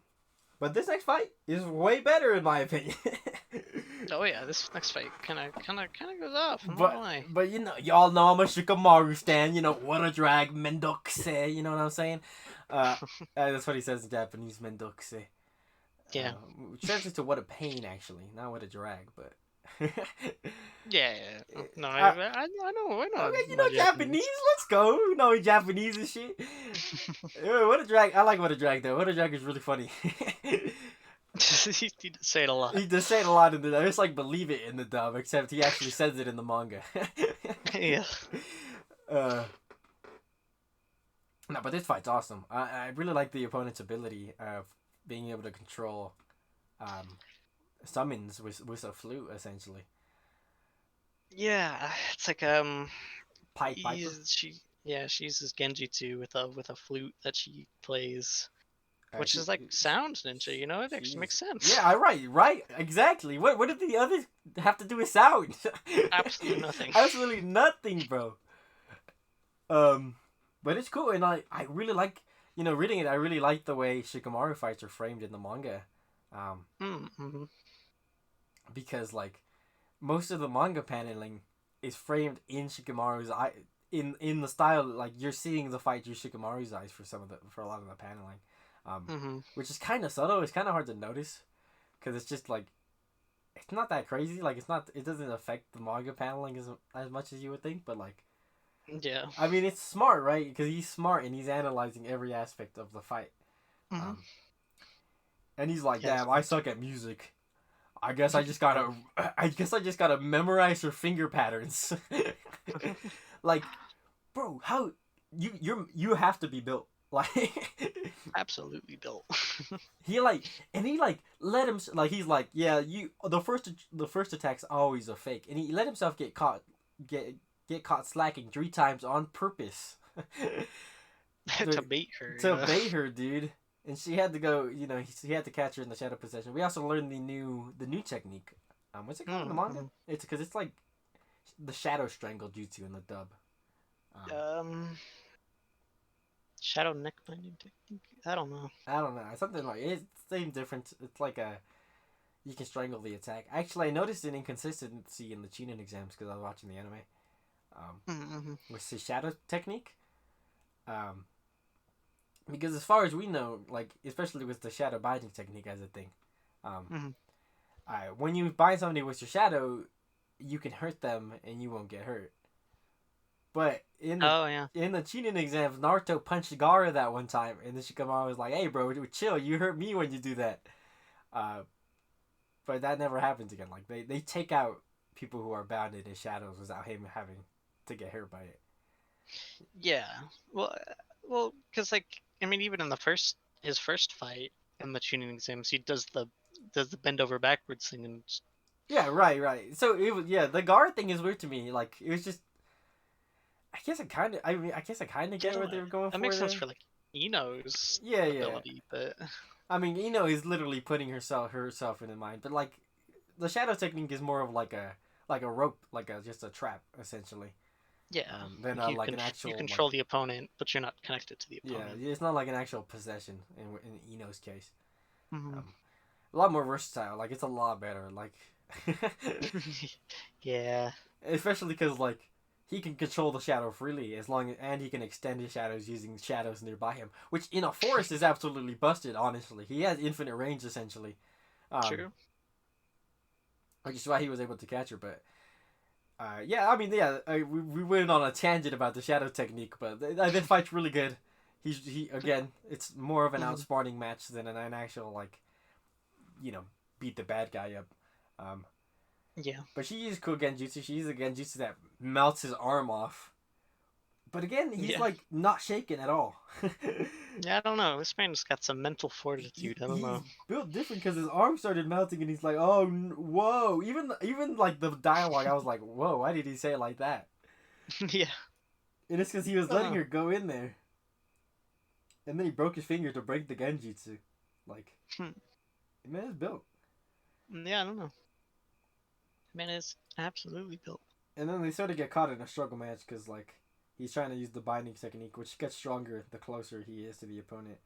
but this next fight is way better in my opinion. Oh yeah, this next fight kind of goes off. I'm not but gonna lie. but y'all know I'm a Shikamaru stan. What a drag, Mendokuse. You know what I'm saying? That's what he says in Japanese, Mendokuse. Yeah. Which translates to what a pain, actually, not what a drag, but. Yeah. No, Uh, I know. Okay, My Japanese. Let's go. Japanese and shit. What a drag. I like what a drag though. What a drag is really funny. he does say it a lot. He does say it a lot in the dub. It's like believe it in the dub, except he actually says it in the manga. Yeah. uh, no, but this fight's awesome. I really like the opponent's ability of being able to control summons with a flute, essentially. Yeah, it's like Piper. she uses Genjutsu with a flute that she plays, which She- is like sound ninja. It actually makes sense. Yeah, right, exactly. What did the others have to do with sound? Absolutely nothing. Absolutely nothing, bro. But it's cool, and I really like reading it. I really like the way Shikamaru fights are framed in the manga, Mm-hmm. because like most of the manga paneling is framed in Shikamaru's eye, in the style like you're seeing the fight through Shikamaru's eyes for a lot of the paneling, which is kind of subtle. It's kind of hard to notice because it's just like it's not that crazy. Like it doesn't affect the manga paneling as much as you would think, but like. Yeah. I mean, it's smart, right? Because he's smart and he's analyzing every aspect of the fight. Mm-hmm. And he's like, Yeah, "Damn, I suck at music. I guess I just gotta memorize your finger patterns." Like, bro, how you have to be built like. Absolutely built. he let him like he's like, yeah, the first attack's always a fake, and he let himself get caught slacking 3 times on purpose. To bait her. To bait her, dude. And she had to go. He had to catch her in the shadow possession. We also learned the new technique. What's it called in the manga? It's because it's like the shadow strangle jutsu in the dub. Shadow neck binding technique. I don't know. Something like it's same difference. It's like you can strangle the attack. Actually, I noticed an inconsistency in the Chunin exams because I was watching the anime. With the shadow technique. Because as far as we know, like especially with the shadow binding technique as a thing, when you bind somebody with your shadow, you can hurt them and you won't get hurt. But in the Chunin exams, Naruto punched Gaara that one time, and then Shikamaru was like, "Hey, bro, chill. You hurt me when you do that." But that never happens again. Like they take out people who are bounded in shadows without him having to get hurt by it. Yeah. Well, because even in his first fight in the Chunin exams, he does the bend over backwards thing and. Yeah, right. So the Gaara thing is weird to me. Like it was just. I guess I kind of get what they were going for. That makes sense for like Ino's ability, but I mean, Ino is literally putting herself in mind, but like the shadow technique is more of like a rope, just a trap essentially. Yeah. Than an actual. You control the opponent, but you're not connected to the opponent. Yeah, it's not like an actual possession in Ino's case. Mm-hmm. A lot more versatile. Like it's a lot better. Like. Yeah. Especially because like. He can control the shadow freely and he can extend his shadows using shadows nearby him, which in a forest is absolutely busted. Honestly, he has infinite range essentially. True. Which is why he was able to catch her. But we went on a tangent about the shadow technique, but this fight's really good. he again. It's more of an Mhm. outsmarting match than an actual like, you know, beat the bad guy up. Um, Yeah. but she uses cool genjutsu. She uses a genjutsu that melts his arm off. But again, he's Yeah. like not shaken at all. Yeah, I don't know. This man's got some mental fortitude. I don't He's know. built different because his arm started melting, and he's like, "Oh, whoa!" Even like the dialogue, I was like, "Whoa, why did he say it like that?" Yeah. And it's because he was letting Uh, her go in there, and then he broke his finger to break the genjutsu. Like, hmm. man, it's built. Yeah, I don't know. Man is absolutely built. And then they sort of get caught in a struggle match because like he's trying to use the binding technique, which gets stronger the closer he is to the opponent.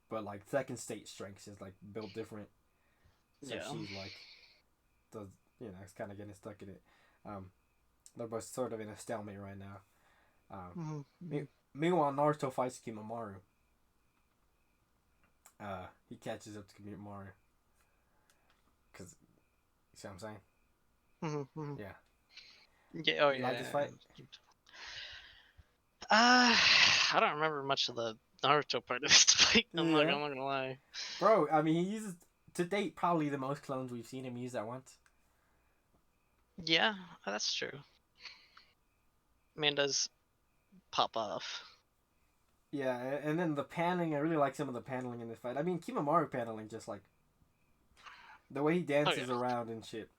But like second state strength is like built different, so Yeah. she's like does it's kind of getting stuck in it. Um, they're both sort of in a stalemate right now. Mm-hmm. Meanwhile, Naruto fights Kimamaru. He catches up to Kimamaru because you see what I'm saying? Mm-hmm. Yeah. Yeah. Oh You like this yeah. fight? Uh, I don't remember much of the Naruto part of this fight. Yeah, I'm not gonna lie. bro. I mean, he uses to date probably the most clones we've seen him use at once. Yeah, that's true. Man does pop off. Yeah, and then the paneling. I really like some of the paneling in this fight. I mean, Kimamaru paneling, just like the way he Oh yeah. dances around and shit.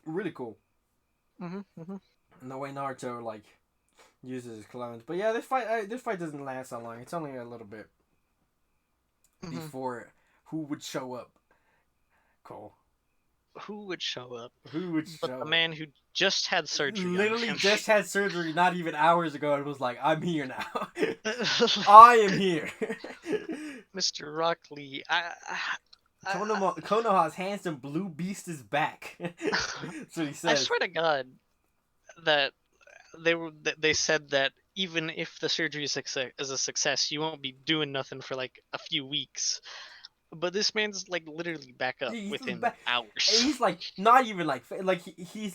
Really cool. Mm-hmm. And the way Naruto like uses his clones. But yeah, this fight doesn't last that long. It's only a little bit Mm-hmm. before who would show up. Cole. Who would show up? Who would But show the up? man who just had surgery on Literally him. just had surgery not even hours ago and was like, I'm here now. I am here. Mr. Rockley. Konoha's handsome blue beast is back. That's what he I says. swear to God that they said that even if the surgery is a success, you won't be doing nothing for like a few weeks. But this man's like literally back up He's within back. hours. He's like not even like he's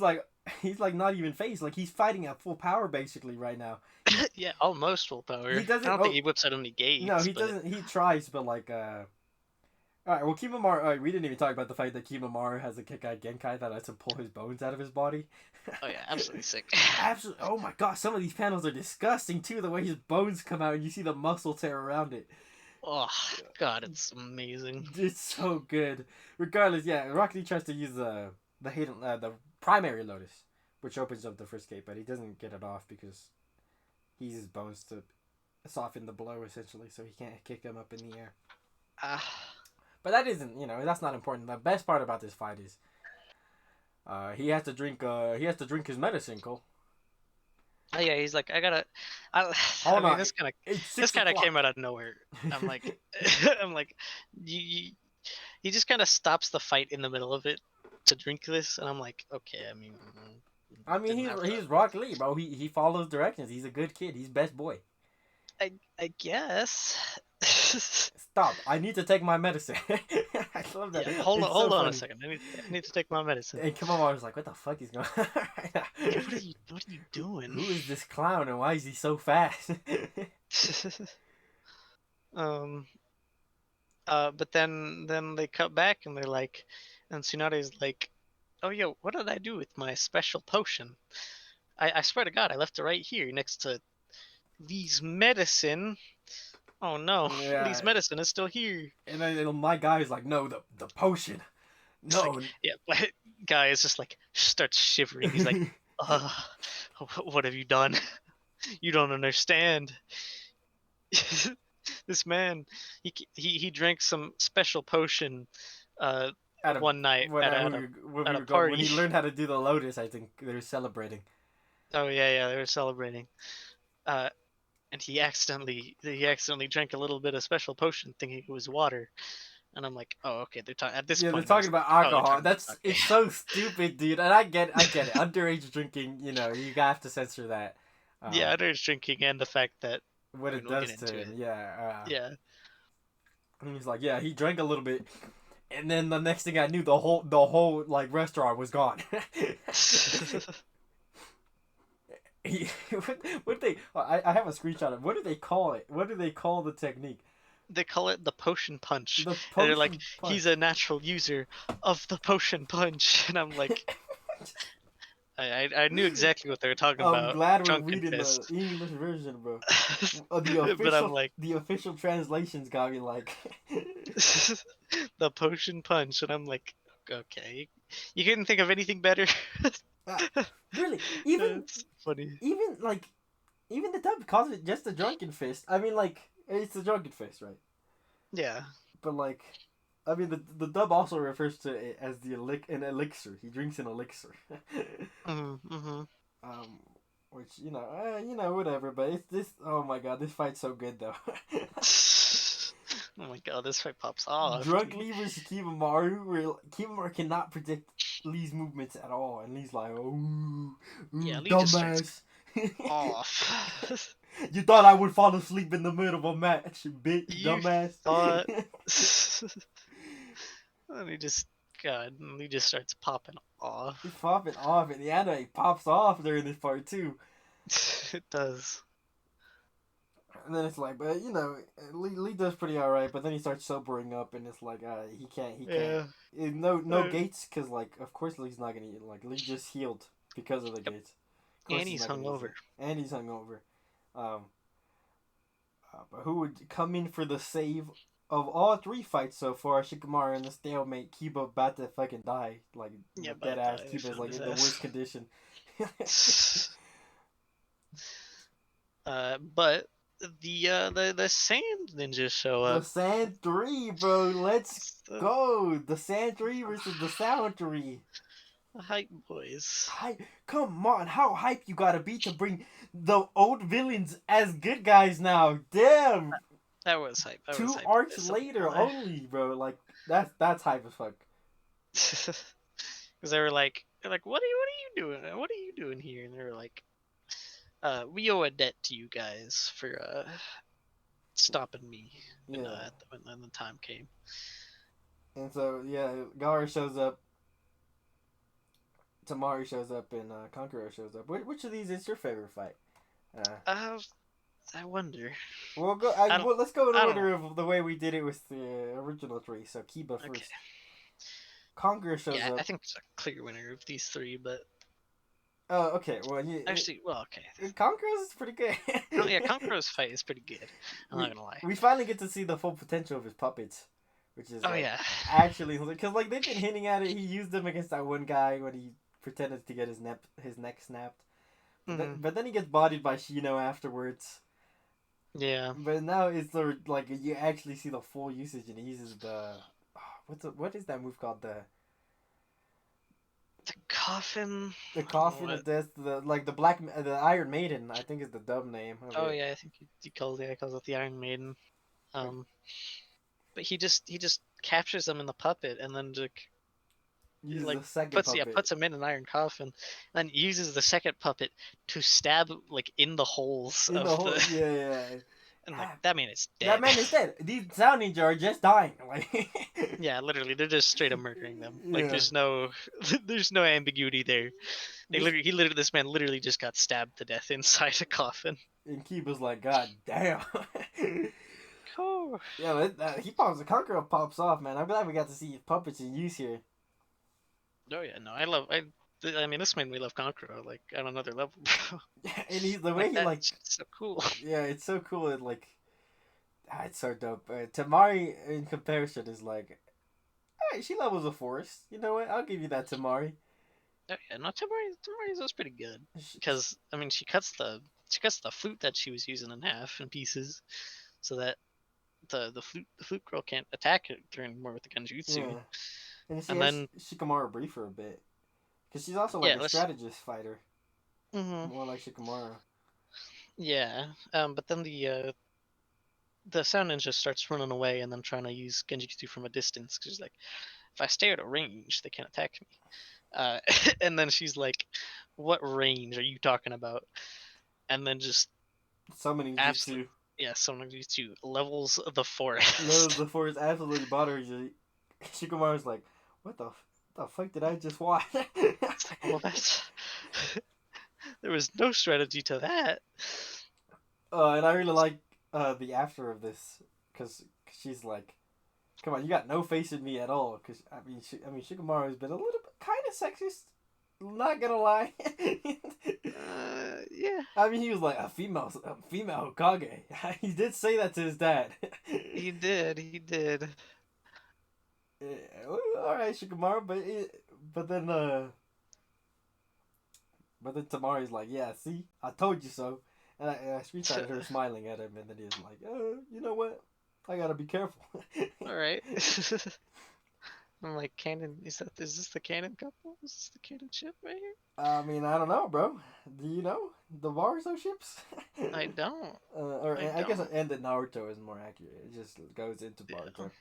like not even face. Like he's fighting at full power basically right now. Yeah, almost full power. He I doesn't. don't think Oh he whips out any no, gates, he but doesn't. He tries, but like All right, well, Kimamaru. We didn't even talk about the fact that Kimamaru has a Kekai Genkai that lets him pull his bones out of his body. oh yeah, absolutely sick. Absolutely. Oh my god, some of these panels are disgusting too. The way his bones come out and you see the muscle tear around it. Oh God, it's amazing. It's so good. Regardless, yeah, Rock Lee tries to use the primary Lotus, which opens up the first gate, but he doesn't get it off because he uses bones to soften the blow essentially, so he can't kick him up in the air. Ah, But that isn't, that's not important. The best part about this fight is he has to drink his medicine, Cole. oh yeah, he's like, I gotta. I, I Hold mean, on, it's this six kind of came o'clock. out of nowhere. I'm like, I'm like, you he just kind of stops the fight in the middle of it to drink this, and I'm like, okay, I mean, I mean, didn't have to. he's Rock Lee, bro. He follows directions. He's a good kid. He's best boy. I guess. Stop! I need to take my medicine. I love that. Yeah, It's so hold on a funny. second. I need to take my medicine. And Kamar was like, "What the fuck is going on right now? Yeah, what are you doing? Who is this clown and why is he so fast?" um. But then they cut back and they're like, and Tsunade's like, oh yo, what did I do with my special potion? I swear to God, I left it right here next to Lee's medicine. Oh no, Yeah, Lee's medicine is still here. and then my guy is like, "No, the potion, It's like, no." yeah, but guy is just like starts shivering. He's like, uh, what have you done? You don't understand. This man, he drank some special potion, uh, At a one night when at we a were going when party. he learned how to do the lotus, I think they were celebrating. Oh yeah, they were celebrating. Uh, and he accidentally drank a little bit of special potion, thinking it was water. And I'm like, oh okay, they're talking at this Yeah, they're point. I talking was like, about oh, they're alcohol. talking That's about it's sake. so stupid, dude. And I get it. Underage drinking, you have to censor that. Yeah, there's drinking and the fact that What I mean it we'll get does to into him. it. Yeah. Yeah. And he's like, yeah, he drank a little bit, and then the next thing I knew, the whole like restaurant was gone. what do they? I have a screenshot of. What do they call it? What do they call the technique? They call it the potion punch, The and they're like, potion he's punch. a natural user of the potion punch, and I'm like, I knew exactly what they were talking I'm about, glad we're drunken reading the fist. English version, bro. But I'm like, The official translations got me like. the potion punch, and I'm like, okay, you couldn't think of anything better. Ah, really, even It's funny. even like even the dub calls it just a drunken fist. I mean, like it's a drunken fist, right? Yeah. But like, I mean, the dub also refers to it as an elixir. He drinks an elixir. Mm-hmm. um, which whatever. But it's this. Oh my god, this fight's so good though. Oh my god, this fight pops off, Drunk dude. Lee versus Kimaru, where Kimaru cannot predict Lee's movements at all, and Lee's like, "Oh, Yeah, Lee just starts dumbass! off. You thought I would fall asleep in the middle of a match, bitch, You dumbass." thought. And God, and he just starts popping He's off. popping off, and the anime pops off during this part too. It does. And then it's like, but Lee does pretty alright. But then he starts sobering up, and it's like, he can't. Yeah. No gates, cause like, of course Lee's not gonna like Lee just healed because of the Yep. gates. Of course And he's he's not gonna use hungover. them, and he's hungover. Um, but who would come in for the save of all three fights so far? Shikamaru in the stalemate. Kiba about to fucking die, like Yeah, dead but ass. they Kiba's found like his in the ass. worst condition. But the sand ninjas show The up. Sand 3, bro. Let's It's the go. The Sand 3 versus the Sound 3. hype boys. Come on. How hype you gotta be to bring the old villains as good guys now? Damn. That was hype. That was Two hype. arcs So later only, bro. Like, that's hype as fuck. because they're like, what are you doing? What are you doing here? And they were like, we owe a debt to you guys for stopping me Yeah. when the time came. And so, yeah, Gara shows up. Tamari shows up, and Kankuro shows up. Which of these is your favorite fight? Uh, Uh, I wonder. We'll go. I don't. Well, let's go in I don't know. order of the way we did it with the original three. So Kiba Okay. first. Conqueror shows Yeah, I up. think there's a clear winner of these three, but Oh, okay. Well, actually, well, okay. Conqueror is pretty good. Yeah, Conqueror's fight is pretty good. I'm not gonna lie. We finally get to see the full potential of his puppets, which is Oh like yeah. actually because like they've been hinting at it. He used them against that one guy when he pretended to get his neck snapped. Mm-hmm. But then he gets bodied by Shino afterwards. Yeah. But now it's like you actually see the full usage, and he uses the what is that move called, The coffin. the I don't know coffin what. of death, the Iron Maiden, I think is the dub name of Oh it. yeah, I think he calls it the Iron Maiden. Um, but he just captures them in the puppet and then Uses like the second puppet. puts him in an iron coffin, and then uses the second puppet to stab like in the holes In the of whole the yeah. and like that man is That dead. man is dead. These sound ninja are just dying. Like Yeah, literally, they're just straight up murdering them. Like yeah. there's no there's no ambiguity there. This This man literally just got stabbed to death inside a coffin. and Kiba's like, God damn. Oh. Yeah, he pops. The Conqueror pops off, man. I'm glad we got to see his puppets in use here. Oh yeah, no, I mean, this made me love Conqueror like on another level, bro. And he's the way Like he that's like, just so cool. yeah, it's so cool. It like, it's so dope. Tamari in comparison is like, hey, she levels a forest. You know what? I'll give you that, Tamari. Oh yeah, no, Tamari's was pretty good Sh- because I mean she cuts the flute that she was using in half in pieces, so that the flute girl can't attack her anymore with the genjutsu. yeah, and she And has then Shikamaru brief for a bit, because she's also like yeah, a let's. strategist fighter, Hmm. more like Shikamaru. Yeah, but then the sound ninja starts running away and then trying to use genjutsu from a distance because she's like, if I stay at a range, they can't attack me. Uh, and then she's like, what range are you talking about? And then just Summoning absolutely, jutsu. yeah, someone jutsu levels the Levels forest. the forest absolutely bothers you. Shikamaru's like, what the fuck did I just watch? It's like, well, that's There was no strategy to that. And I really like the after of this because she's like, "Come on, you got no faith in me at all." Because Shikamaru's been a little bit kind of sexist. Not gonna lie. Yeah, I mean, he was like a female Hokage. He did say that to his dad. he did. He did. All right, Shikamaru, but then Tamari's like, yeah, see, I told you so. And I screenshotted her smiling at him, and then he was like, you know what? I gotta be careful. All right. I'm like, canon. Is this the canon couple? Is this the canon ship right here? I mean, I don't know, bro. Do you know the Boruto ships? I don't. Or I I guess don't. and the Naruto is more accurate. It just goes into Yeah, Boruto.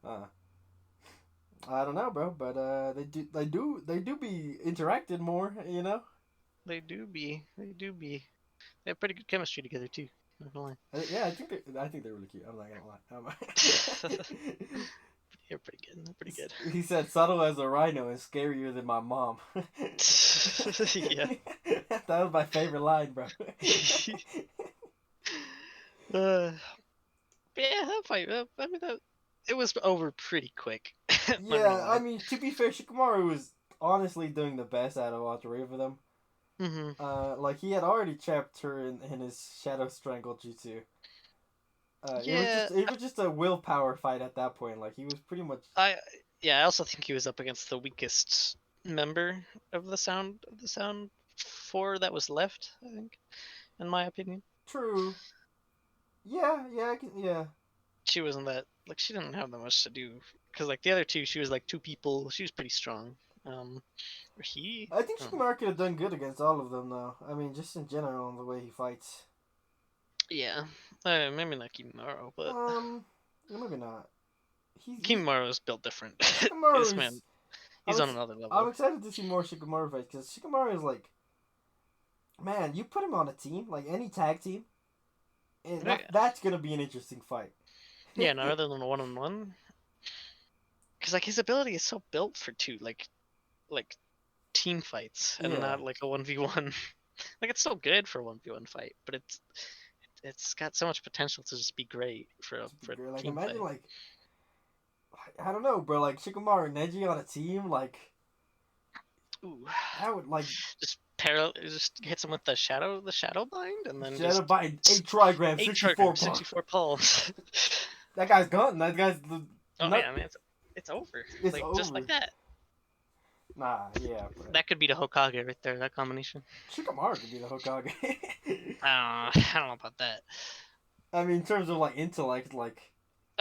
Uh, I don't know, bro, but they do be interacting more, you know. they do be. They do be. They have pretty good chemistry together too. Not gonna Yeah, I think they're really cute. I'm not gonna lie. lie. They're pretty good. They're pretty good. He said subtle as a rhino and scarier than my mom. Yeah. That was my favorite line, bro. uh, yeah, that fight. I mean, it was over pretty quick. Not gonna Yeah, I lie. mean, to be fair, Shikamaru was honestly doing the best out of all three of them. Hmm. Like he had already trapped her in his Shadow Strangle Jutsu. It was Yeah, just a willpower fight at that point. Like he was pretty much I yeah, I also think he was up against the weakest member of the sound four that was left, I think, in my opinion. true. Yeah, yeah. She wasn't that like she didn't have that much to do because like the other two, she was like two people. She was pretty strong. Or he, I think I don't know. Shikamaru could have done good against all of them, though. I mean, just in general, the way he fights. Yeah, maybe not Kimimaro, but Um, maybe not. He's Kimimaro is built different. This Shikamaru man, is. he's on another I'm level. excited to see more Shikamaru fights because Shikamaru is like, man, you put him on a team, like any tag team, and Yeah, that's gonna be an interesting fight. yeah, no, other than a one-on-one, because like his ability is so built for two, like team fights and Yeah, not like a 1v1. Like it's still good for a 1v1 fight, but it's got so much potential to just be great for to be a great. Like team imagine fight. like I don't know, bro. Like Shikamaru and Neji on a team, like Ooh, that would like just hits him with the shadow bind, and then Shadow just by 8 trigrams, eight 64 triggers, pulse. 64 pulls. That guy's gone. That guy's Oh nut. yeah, man, it's over. It's Like just like over. that. Nah, yeah, but That could be the Hokage right there. That combination. Shikamaru could be the Hokage. I don't know about that. I mean, in terms of like intellect, like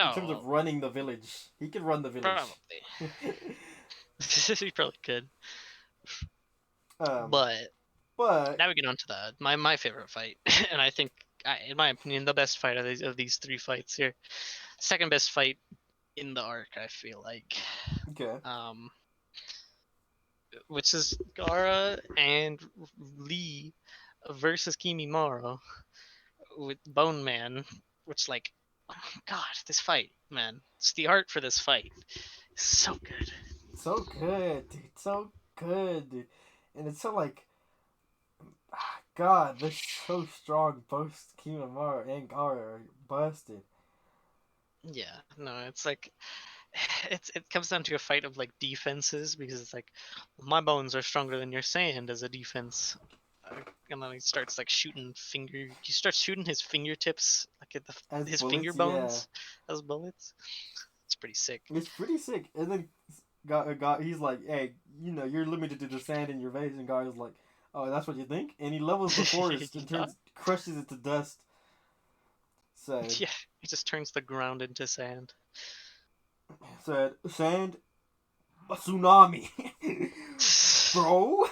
in terms Oh, of running the village, he could run the village. probably. He probably could. um, But but now we get on to my favorite fight, and I think, in my opinion, the best fight of these three fights here. Second best fight in the arc, I feel like. okay, Um, which is Gara and Lee versus Kimimaro with Bone Man, which like, oh my god, this fight, man, it's the art for this fight is so good. so good, dude, so good, dude, and it's so like, God, they're so strong. Both Kimamaru and Gara are busted. Yeah, no, it's like it comes down to a fight of like defenses because it's like my bones are stronger than your sand as a defense. And then he starts like he starts shooting his fingertips like at As his finger bullets, yeah, bones as bullets. It's pretty sick. it's pretty sick. And then he's like, "Hey, you're limited to the sand in your veins." And Gara's like, "Oh, that's what you think?" And he levels the forest and Yeah. crushes it to dust. Said, Yeah, he just turns the ground into sand. "Sand, a tsunami, bro."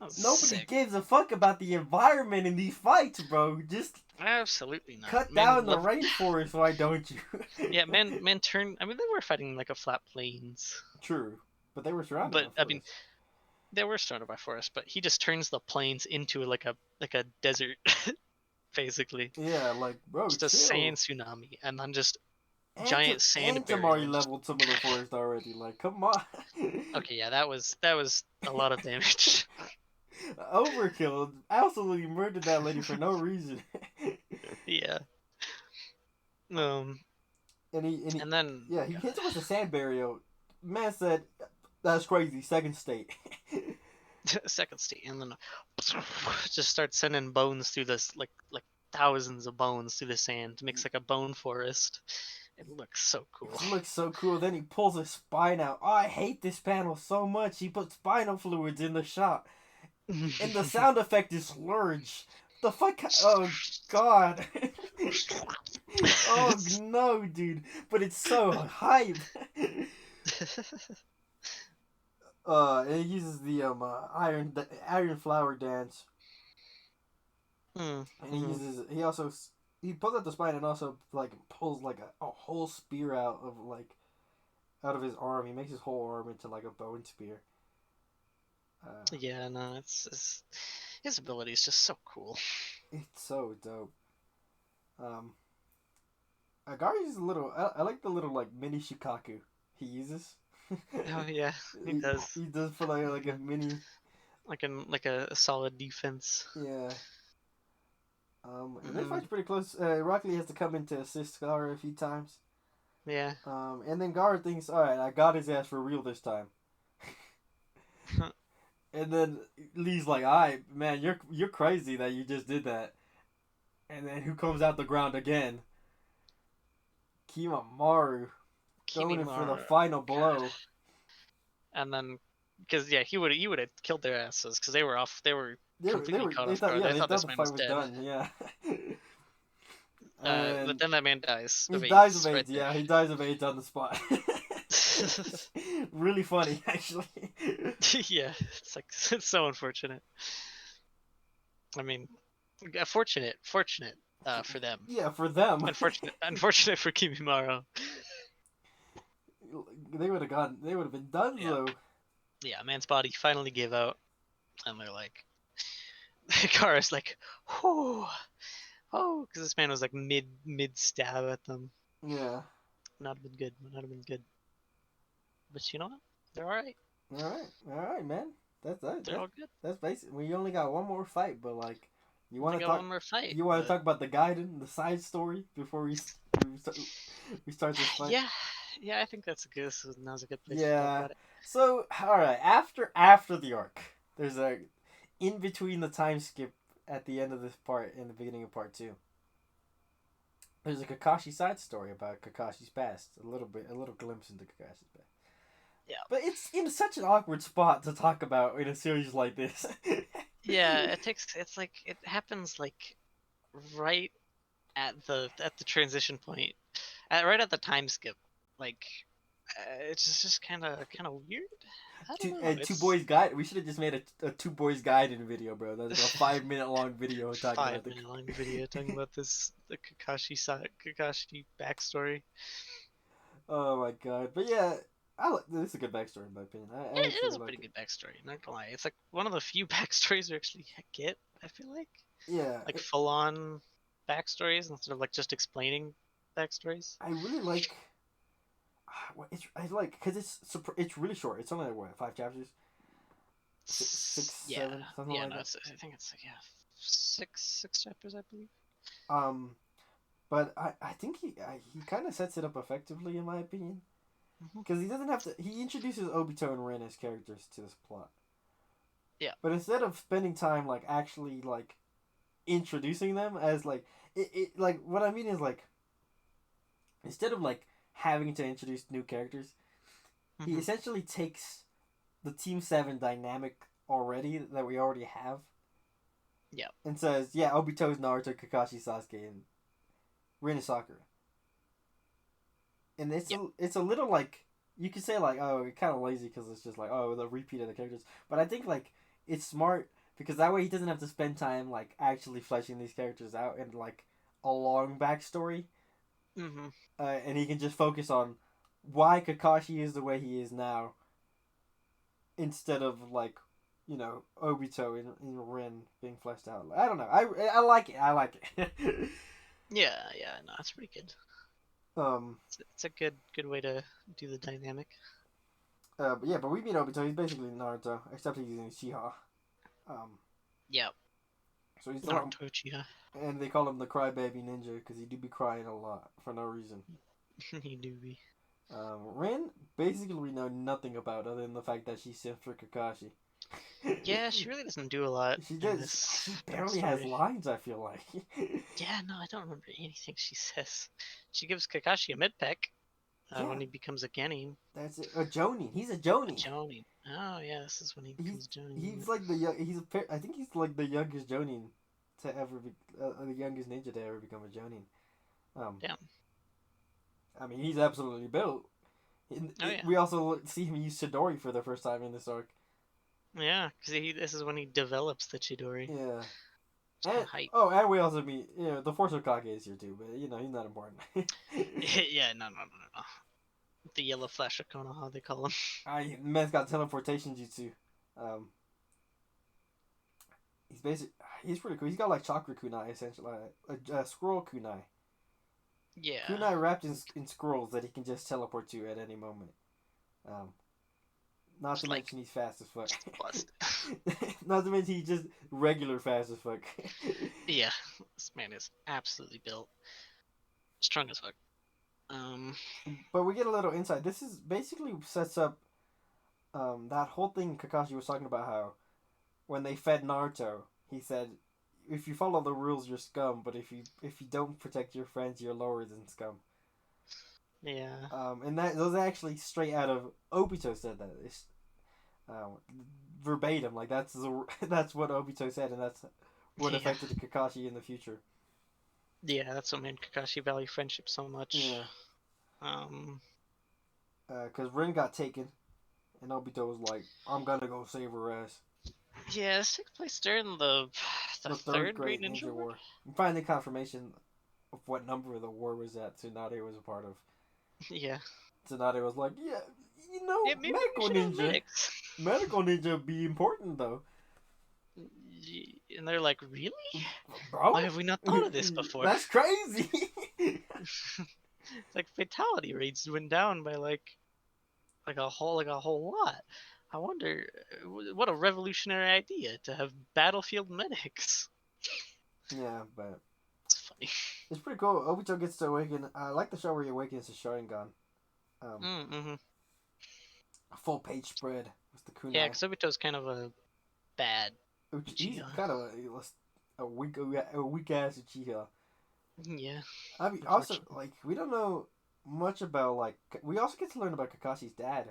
That was Nobody sick. gives a fuck about the environment in these fights, bro. Just Absolutely not. cut Man, down the rainforest, why don't you? yeah, man turn. I mean, they were fighting like a flat plains, True, but they were surrounded but by I mean, forests. they were surrounded by forest. But he just turns the plains into like a desert, basically, Yeah, like bro, just a sand chill. tsunami, and then just And giant sand Tamari barrier. Just leveled some of the forest already. Like, come on. okay, yeah, that was a lot of damage. Overkill. Absolutely murdered that lady for no reason. Yeah. Um, and and then yeah, he hits her with the sand barrier. Man said, "That's crazy." Second state. second state, and then just start sending bones through this, like thousands of bones through the sand, makes like a bone forest. It looks so cool. It looks so cool. Then he pulls his spine out. Oh, I hate this panel so much. He put spinal fluids in the shot, and the sound effect is slurge. The fuck? Oh god. Oh no, dude. But it's so hype. And he uses the iron flower dance, and he pulls out the spine and also like pulls like a whole spear out of his arm. He makes his whole arm into like a bone spear. Yeah, no, it's his ability is just so cool. It's so dope. Um, Agari's a little. I like the little like mini Shikaku he uses. Oh yeah, he he, does. he does for like a mini. Like a solid defense. Yeah. And this fight's pretty close. Rock Lee has to come in to assist Gara a few times. Yeah. And then Gara thinks, all right, I got his ass for real this time. And then Lee's like, all right, man, you're crazy that you just did that. And then who comes out the ground again? Kimamaru going in for the final blow. And then, because yeah, he would have killed their asses because they were completely caught They off thought guard. They thought the this man fight was was dead. done. Yeah. But then that man dies. He Of dies of AIDS right AIDS. Yeah, he dies of AIDS on the spot. Really funny, actually. Yeah, it's so unfortunate. I mean, fortunate for them. Yeah, for them. Unfortunate for Kimimaro. They would have been done though. Yeah, man's body finally gave out, and they're like, Kara's like, whoo, oh, because this man was like mid stab at them. Yeah. Not have been good. Not have been good. But you know what? They're all right. All right, man. They're all good. That's basic. We only got one more fight, but like, you want They to got talk? one more fight. You want to talk about the Gaiden, the side story before we start this fight? Yeah. I think now's a good place to talk Yeah. about it. So, all right. After the arc, there's a in between the time skip at the end of this part and the beginning of part two. There's a Kakashi side story about Kakashi's past. A little glimpse into Kakashi's past. Yeah. But it's in such an awkward spot to talk about in a series like this. Yeah, it happens like right at the transition point, right at the time skip. Like it's just kind of weird. I don't know. Two boys guide. We should have just made a two boys guide in video, bro. That's a 5 minute long video talking about the 5 minute long video talking about the Kakashi backstory. Oh my god! But yeah, this is a good backstory in my opinion. It is a pretty good backstory. Not gonna lie, it's like one of the few backstories you actually get. I feel like. Yeah. Like full on backstories instead of like just explaining backstories. I really like. I like because it's really short. It's only like what 5 chapters. Six, seven, something like that. I think it's like six chapters, I believe. But I think he kind of sets it up effectively in my opinion, because he doesn't have to. He introduces Obito and Rin as characters to this plot. Yeah. But instead of spending time like actually like introducing them as like it like what I mean is like instead of like having to introduce new characters, he essentially takes the Team 7 dynamic that we already have. Yeah. And says, yeah, Obito is Naruto, Kakashi, Sasuke, and Rin is Sakura. And it's a little like you could say like, oh, it's kind of lazy because it's just like, oh, the repeat of the characters. But I think like it's smart because that way he doesn't have to spend time like actually fleshing these characters out in like a long backstory. And he can just focus on why Kakashi is the way he is now, instead of like, Obito and Rin being fleshed out. I don't know. I like it. I like it. Yeah. No, it's pretty good. It's a good way to do the dynamic. But we meet Obito. He's basically Naruto, except he's using Shiha. Um, Yep. so he's the one, Naruto Uchiha. and they call him the crybaby ninja because he do be crying a lot for no reason. He do be. Rin, basically we know nothing about other than the fact that she's sent for Kakashi. Yeah, she really doesn't do a lot She in does. this She barely has backstory. lines. I feel like. Yeah, no, I don't remember anything she says. She gives Kakashi a mid peck Yeah, when he becomes a Genin. that's it. A Jonin. He's a A Jonin. Jonin. Oh, yeah, this is when he He's becomes Jonin, isn't he's it? like the young. I think he's like the youngest Jonin to ever be the youngest ninja to ever become a Jonin. Um, Damn. I mean he's absolutely built. Oh, yeah. We also see him use Chidori for the first time in this arc. Yeah, because this is when he develops the Chidori. Yeah. It's kind And of hype. oh, and we also meet the Force Hokage is here too, but he's not important. Yeah, no. The yellow flash of Konoha, they call him. Man's got teleportation jutsu. Um, he's pretty cool. He's got like chakra kunai essentially, like a scroll kunai. Yeah. Kunai wrapped in scrolls that he can just teleport to at any moment. Um, not to Just like, mention he's fast as fuck. just bust. Not to mention he's just regular fast as fuck. Yeah, this man is absolutely built. Strong as fuck. But we get a little insight. This is basically sets up that whole thing Kakashi was talking about how when they fed Naruto, he said, "If you follow the rules, you're scum. But if you don't protect your friends, you're lower than scum." Yeah. And that those actually straight out of Obito said that. It's um, verbatim. Like that's what Obito said, and that's what Yeah. affected Kakashi in the future. Yeah, that's what made Kakashi value friendship so much. Yeah, Um, because Rin got taken, and Obito was like, "I'm gonna go save her ass." yeah, this takes place during the The third third Great Great Ninja Ninja War. War. And finally, confirmation of what number the war was that Tsunade was a part of. Yeah. Tsunade was like, "Yeah, Yeah, maybe we medical should have ninja, medics. medical ninja be important though, And they're like, really? bro. Why have we not thought of this before? That's crazy." It's like fatality rates went down by like a whole lot. I wonder what a revolutionary idea to have battlefield medics. Yeah, but It's funny. it's pretty cool. Obito gets to awaken. I like the show where he awakens his Sharingan. Mm-hmm. A full page spread with the Yeah, kunai. because Obito's kind of a bad He's Uchiha. kind of a weak ass Uchiha. Yeah, I mean, also unfortunately. like we don't know much about like we also get to learn about Kakashi's dad,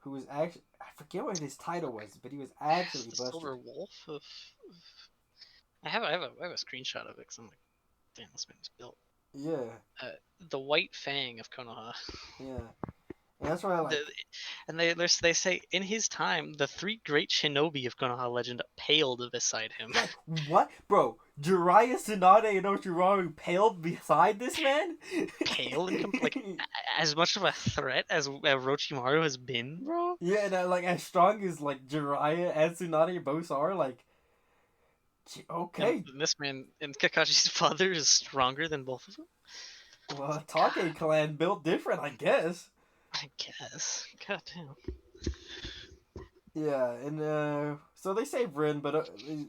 who was actually I forget what his title was, but he was actually The busted. Silver Wolf of... I have a screenshot of it because I'm like, damn, this man is built. Yeah, The White Fang of Konoha. yeah, and that's why I The, like. and they say in his time the three great shinobi of Konoha legend paled beside him. Yeah, what, bro? Jiraiya, Tsunade, and Orochimaru paled beside this man. Pale and like as much of a threat as Orochimaru has been, bro. Yeah, and like as strong as like Jiraiya and Tsunade both are, like And okay, this man and Kakashi's father is stronger than both of them. well, Take God, clan built different, I guess. I guess. God damn. Yeah, and so they save Rin, but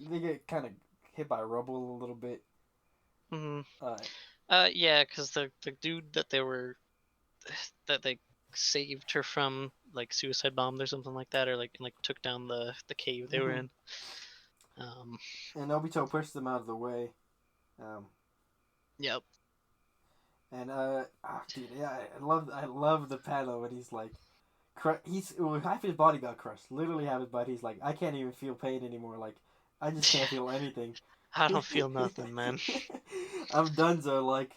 they get kind of hit by rubble a little bit. Hmm. Uh, Yeah, because the dude that they saved her from like suicide bombed or something like that, or like took down the cave they were mhm. in. Um. And Obito pushed them out of the way. Um, Yep. and dude, yeah, I love the panel when he's like, half his body got crushed. Literally half his body. He's like, I can't even feel pain anymore. Like, I just can't feel anything. I don't feel nothing, man. I'm donezo. Like,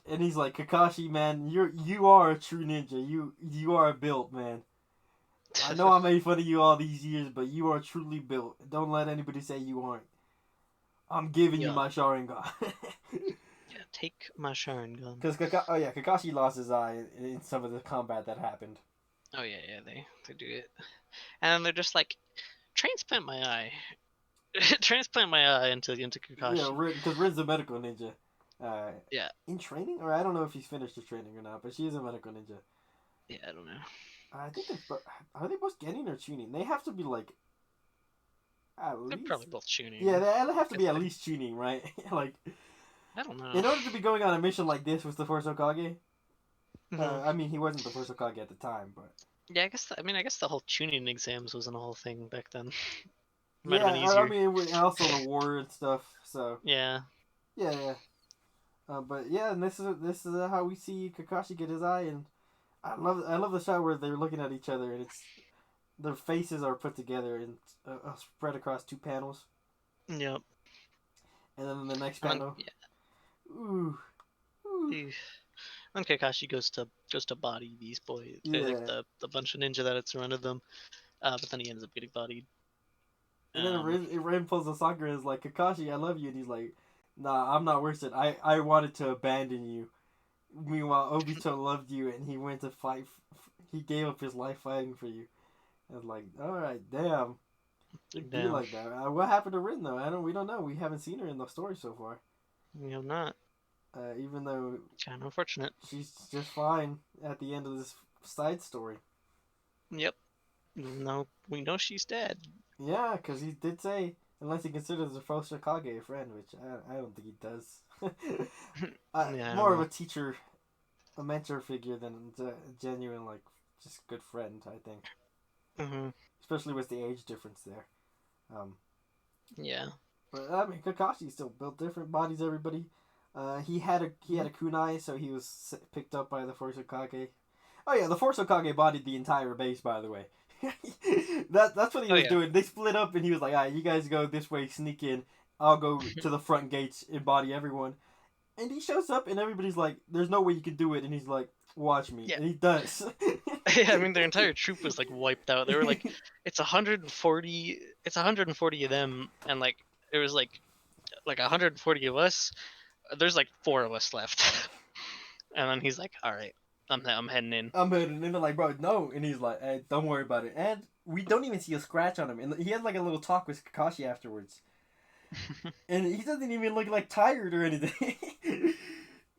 and he's like, Kakashi, man, you are a true ninja. You are built, man. I know I made fun of you all these years, but you are truly built. Don't let anybody say you aren't. I'm giving you Yeah. my Sharingan. Yeah. Take my Sharingan. Because Kakashi lost his eye in some of the combat that happened. Oh yeah, they do it, and then they're just like, transplant my eye, transplant my eye into Yeah, Kakashi. because Rin's a medical ninja. Uh, Yeah. in training, or I don't know if he's finished his training or not, but she's a medical ninja. Yeah, I don't know. I think are they both getting or tuning? They have to be like At They're least. probably both Yeah, tuning. they have to Good be at thing. least tuning, right? Like, I don't know. in order to be going on a mission like this with the first Hokage, Hmm. I mean, he wasn't the first Hokage at the time, but Yeah, I guess. I guess the whole tuning exams wasn't a whole thing back then. Might have yeah, been I easier. mean, and also the war and stuff. So Yeah. yeah, yeah. But yeah, and this is how we see Kakashi get his eye, and I love the shot where they're looking at each other, and it's their faces are put together and spread across two panels, Yep. and then in the next And then panel, ooh, ooh, yeah. Then Kakashi goes to body these boys, like yeah. the bunch of ninja that had surrounded them. But then he ends up getting bodied. And then Um. Ren pulls the Sakura and is like, Kakashi, I love you, and he's like, Nah, I'm not worth it. I wanted to abandon you. Meanwhile, Obito loved you, and he went to fight. He gave up his life fighting for you. I was like, all right, damn. It'd be Damn. like that. What happened to Rin though? We don't know. We haven't seen her in the story so far. Not. Even though Kind of unfortunate. she's just fine at the end of this side story. Yep. No, we know she's dead. Yeah, because he did say unless he considers the first Hokage a friend, which I don't think he does. Yeah, I don't More of know. a teacher, a mentor figure than a genuine like just good friend. I think, Hmm. especially with the age difference there. Um, Yeah. but I mean, Kakashi still built different bodies. Everybody. He had a kunai, so he was picked up by the Force Hokage. Oh yeah, the Force Hokage bodied the entire base. By the way, that's what he Oh was yeah. doing. They split up, and he was like, "Ah, you guys go this way, sneak in. I'll go to the front gates and body everyone." And he shows up, and everybody's like, "There's no way you can do it." And he's like, "Watch me," Yeah. and he does. I mean, their entire troop was like wiped out. They were like, it's 140. It's 140 of them, and like there was like 140 of us. There's like 4 of us left, and then he's like, "All right, I'm heading in." I'm hurting, and they're like, "Bro, no," and he's like, "Hey, don't worry about it." And we don't even see a scratch on him, and he has like a little talk with Kakashi afterwards. And he doesn't even look like tired or anything.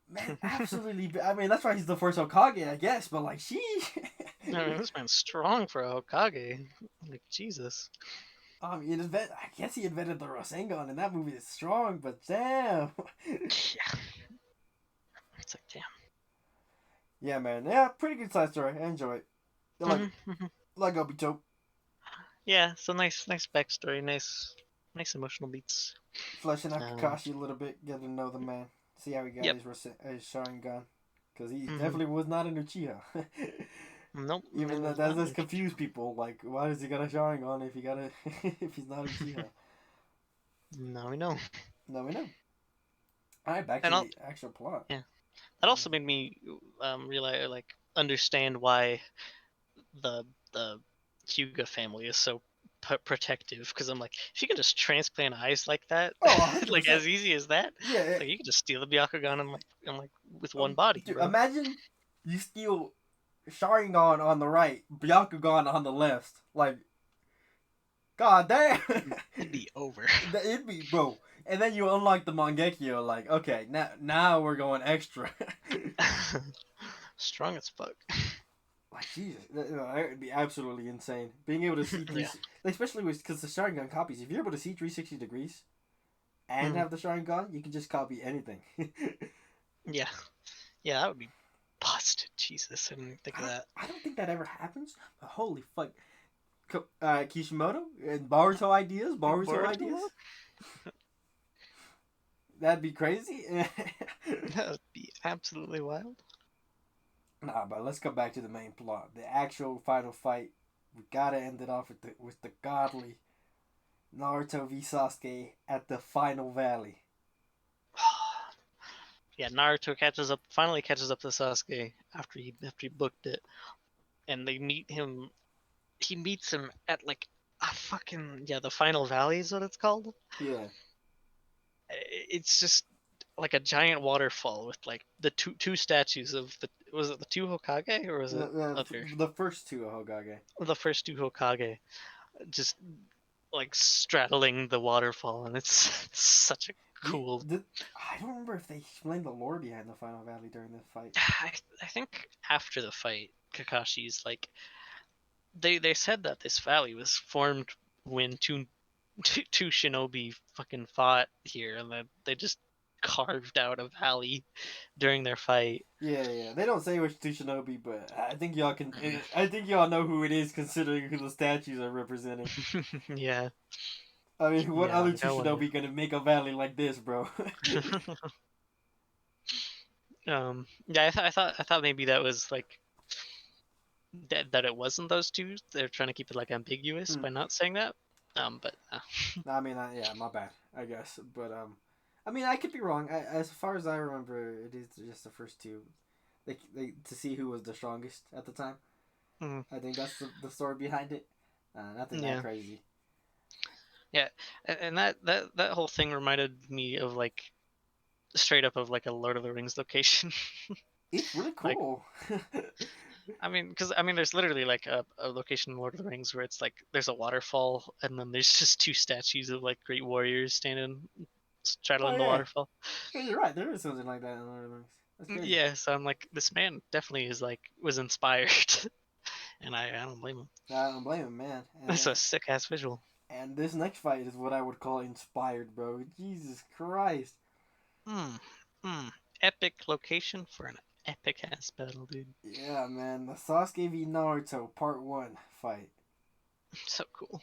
Man, absolutely. I mean, that's why he's the first Hokage, I guess. But like, she. I mean, this man's strong for a Hokage. Like Jesus. I guess he invented the Rasengan, and that movie is strong. But damn. Yeah. It's like damn. Yeah, man. Yeah, pretty good side story. I enjoy it. Hmm. Like Obito, Yeah. So nice backstory. Nice emotional beats. fleshing out Um. Kakashi a little bit, getting to know the man, see how he got Yep. his Sharingan, because he Hmm. definitely was not an Uchiha. Nope. Even It that was that not does new. confuse people. Like, why does he got a Sharingan if he got a if he's not Uchiha? Now we know. No, we know. All right, back And to I'll the actual plot. yeah. That also made me realize like understand why the Hyuga family is so protective because I'm like if you can just transplant eyes like that Oh, 100 like percent. as easy as that Yeah. like you can just steal the Byakugan and like with one body, Dude, bro. imagine you steal Sharingan on the right, Byakugan on the left. Like, god damn. It'd be over. It'd be bro. And then you unlock the Mangekyo. Like, okay, now we're going extra. Strong as fuck. Like Jesus, that would be absolutely insane. Being able to see Yeah. especially with because the Sharingan copies. If you're able to see 360 degrees and Mhm. have the Sharingan, you can just copy anything. Yeah. Yeah, that would be busted. Jesus, I didn't even think of that. I don't think that ever happens. But holy fuck, Kishimoto and Boruto ideas, Boruto ideas. Boruto? That'd be crazy. That would be absolutely wild. Nah, but let's go back to the main plot. The actual final fight. We gotta end it off with the godly Naruto v Sasuke at the final valley. Yeah, Naruto finally catches up to Sasuke after he booked it, and they meet him. He meets him at like a fucking the final valley is what it's called. Yeah. It's just like a giant waterfall with like the two statues of the was it the two Hokage or was it other The first two Hokage. the first two Hokage just like straddling the waterfall, and it's such a cool. I don't remember if they explained the lore behind the final valley during this fight. I think after the fight, Kakashi's like they said that this valley was formed when two two shinobi fucking fought here, and then they just carved out a valley during their fight. Yeah. They don't say which two shinobi, but I think y'all can. I think y'all know who it is, considering who the statues are representing. Yeah, I mean, what yeah, other like two I wonder. shinobi gonna make a valley like this, bro? Yeah, I thought maybe that was like that it wasn't those two. They're trying to keep it like ambiguous Hmm. by not saying that. But I mean, yeah, my bad, I guess. But I mean, I could be wrong. As far as I remember, it is just the first two. They to see who was the strongest at the time. mm, I think that's the story behind it. Nothing that yeah, crazy. yeah, and that whole thing reminded me of like straight up of like a Lord of the Rings location. It's really Like, cool. I mean, because I mean, there's literally like a location in Lord of the Rings where it's like there's a waterfall, and then there's just two statues of like great warriors standing Oh straddling the yeah, waterfall. yeah, you're right. There is something like that in Lord of the Rings. That's crazy. Yeah, so I'm like, this man definitely is like was inspired, and I don't blame him. I don't blame him, man. That's a sick ass visual. And this next fight is what I would call inspired, bro. Jesus Christ. Hmm. Hmm. Epic location for an epic ass battle, dude. Yeah, man. The Sasuke v Naruto Part 1 fight. So cool.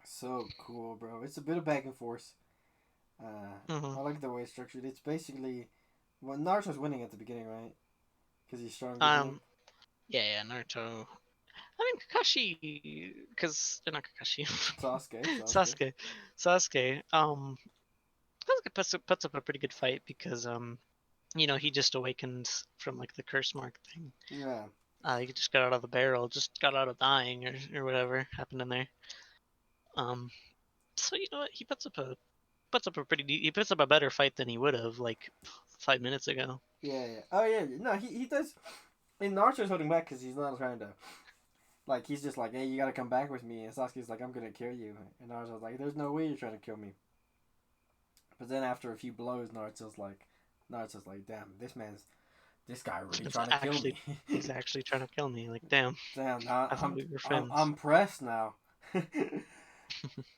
So cool, bro. It's a bit of back and forth. Uh, Hmm. I like the way it's structured. It's basically. Well, Naruto's winning at the beginning, right? Because he's stronger than him. Um. Yeah. Naruto. I mean Kakashi, because not Kakashi. Sasuke. Sasuke. Sasuke. Sasuke puts up a pretty good fight because he just awakened from like the curse mark thing. Yeah. He just got out of the barrel, just got out of dying or whatever happened in there. Um. So you know what? He puts up a better fight than he would have like 5 minutes ago. Yeah. Oh, yeah. No, he does. And Naruto's holding back because he's not trying to. Like, he's just like, hey, you gotta come back with me. And Sasuke's like, I'm gonna kill you. And Naruto's like, there's no way you're trying to kill me. But then after a few blows, Naruto's like, damn, this guy really It's trying to kill actually me. he's actually trying to kill me. Like, damn, Damn, now I thought we were friends. I'm pressed now.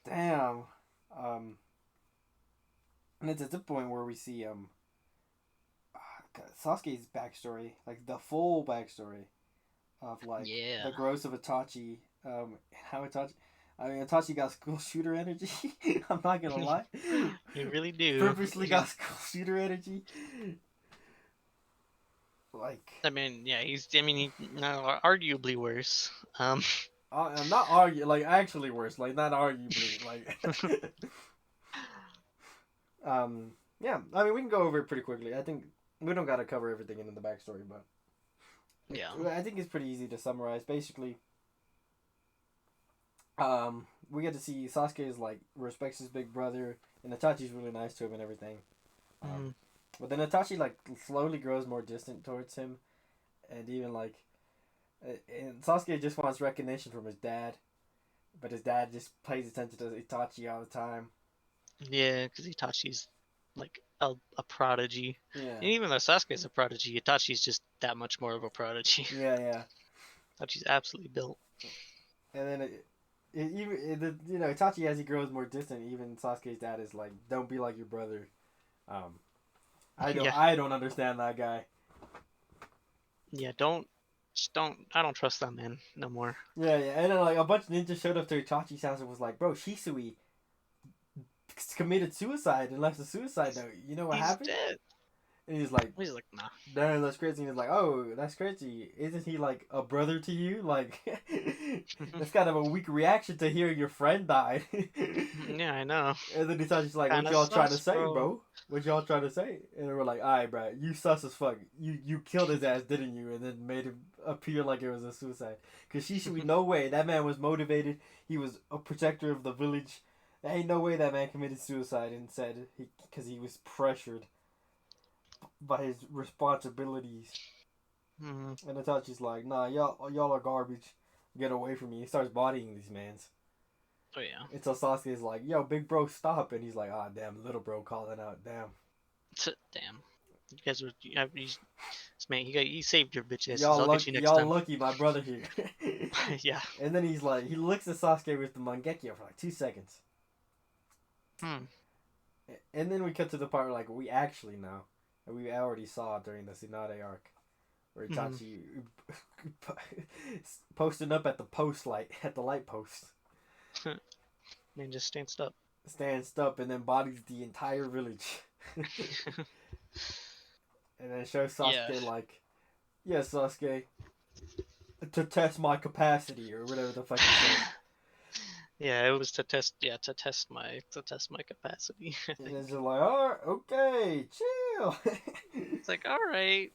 Damn. Um, and it's at the point where we see Sasuke's backstory, like the full backstory of like Yeah, the growth of Itachi. How Itachi. I mean, Itachi got school shooter energy. I'm not gonna lie. you really do. Purposely got He's, school shooter energy. Like, I mean, yeah, he's. I mean, he no, arguably worse. I'm not argue like actually worse. Like not arguably like. um. Yeah, I mean we can go over it pretty quickly. I think we don't gotta cover everything in the backstory, but Yeah. I think it's pretty easy to summarize. Basically, we get to see Sasuke is like respects his big brother, and Itachi's really nice to him and everything. Um, Mm. but then Itachi like slowly grows more distant towards him, and even like, and Sasuke just wants recognition from his dad, but his dad just pays attention to Itachi all the time. Yeah, because Itachi's like a prodigy, Yeah, and even though Sasuke's a prodigy, Itachi's just that much more of a prodigy. yeah. Itachi's absolutely built. And then Itachi as he grows more distant, even Sasuke's dad is like, "Don't be like your brother." Um, Yeah, I don't understand that guy. yeah. I don't trust that man no more. Yeah. And then like a bunch of ninjas showed up to Itachi's house and was like, "Bro, Shisui committed suicide and left a suicide note. You know what He's happened?" dead. And he's like, He's like, nah. "Damn, that's crazy." And he's like, "Oh, that's crazy. Isn't he like a brother to you? Like, that's kind of a weak reaction to hearing your friend died." Yeah, I know. And then Itachi's like, "What Kinda y'all trying to sus, say, bro. bro? What y'all trying to say?" And we're like, "All right, bro, you sus as fuck. You killed his ass, didn't you?" And then made him appear like it was a suicide. Cause Shisui, no way. That man was motivated. He was a protector of the village. There ain't no way that man committed suicide and said because he was pressured by his responsibilities. Mhm. And Itachi's like, "Nah, y'all are garbage. Get away from me." He starts bodying these mans. Oh yeah. Until Sasuke's like, "Yo, big bro, stop!" And he's like, "Ah, damn, little bro calling out, damn." Damn. You guys were. Man, you saved your bitch asses. I'll get you next Y'all time. lucky, my brother here. Yeah. And then he looks at Sasuke with the Mangekyo for like 2 seconds. Hmm. And then we cut to the part where, like, we actually know, and we already saw during the Tsunade arc, where Hmm. Itachi posting up at the post light, at the light post, Man just stands up. stands up and then bodies the entire village. And then shows Yeah. Sasuke like, yes, Sasuke, to test my capacity or whatever the fuck he says. Yeah, it was to test. Yeah, to test my capacity. I And think it's just like, all right, okay, chill. it's like, all right.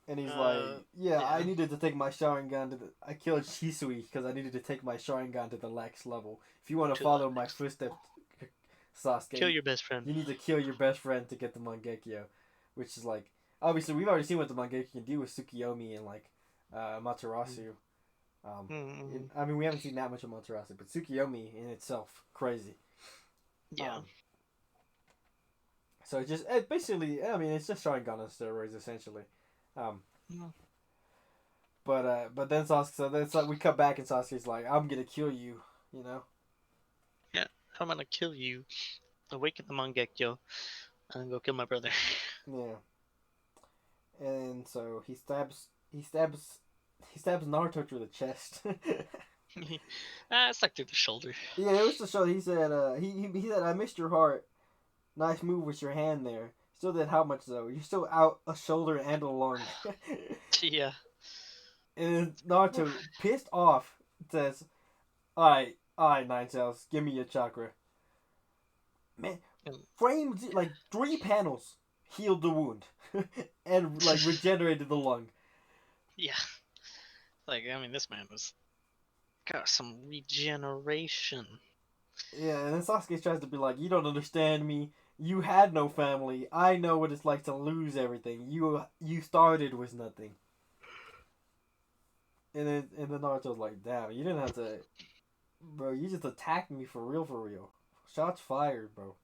And he's like, Uh, yeah, I yeah. needed to take my Sharingan to the. I killed Shisui because I needed to take my Sharingan to the next level. If you want to To the follow my next. footsteps, Kill Sasuke, your best friend. you need to kill your best friend to get the Mangekyo. Which is like, obviously, we've already seen what the Mangekyo can do with Tsukiyomi and like Materasu. Mm-hmm. I mean, we haven't seen that much of Materasu, but Tsukiyomi in itself, crazy. Yeah. Um, so basically, I mean, it's just Sharingan on steroids essentially. Um, Mm. but then Sasuke, so then it's like we cut back and Sasuke's like, I'm gonna kill you, you know. Yeah. I'm gonna kill you. Awaken the Mangekyo and go kill my brother. Yeah, and so he stabs Naruto through the chest. It's like through the shoulder. Yeah, it was to show. He said, he said, I missed your heart. Nice move with your hand there. Still did how much though? You're still out a shoulder and a lung. Yeah. And then Naruto, pissed off, says, alright, Nine Tails, give me your chakra. Man, And, framed like 3 panels healed the wound and like regenerated the lung. yeah. Like, I mean, this man was got some regeneration. Yeah, and then Sasuke tries to be like, you don't understand me. You had no family. I know what it's like to lose everything. You started with nothing. And then Naruto's like, damn, you didn't have to, bro. You just attacked me for real, for real. Shots fired, bro.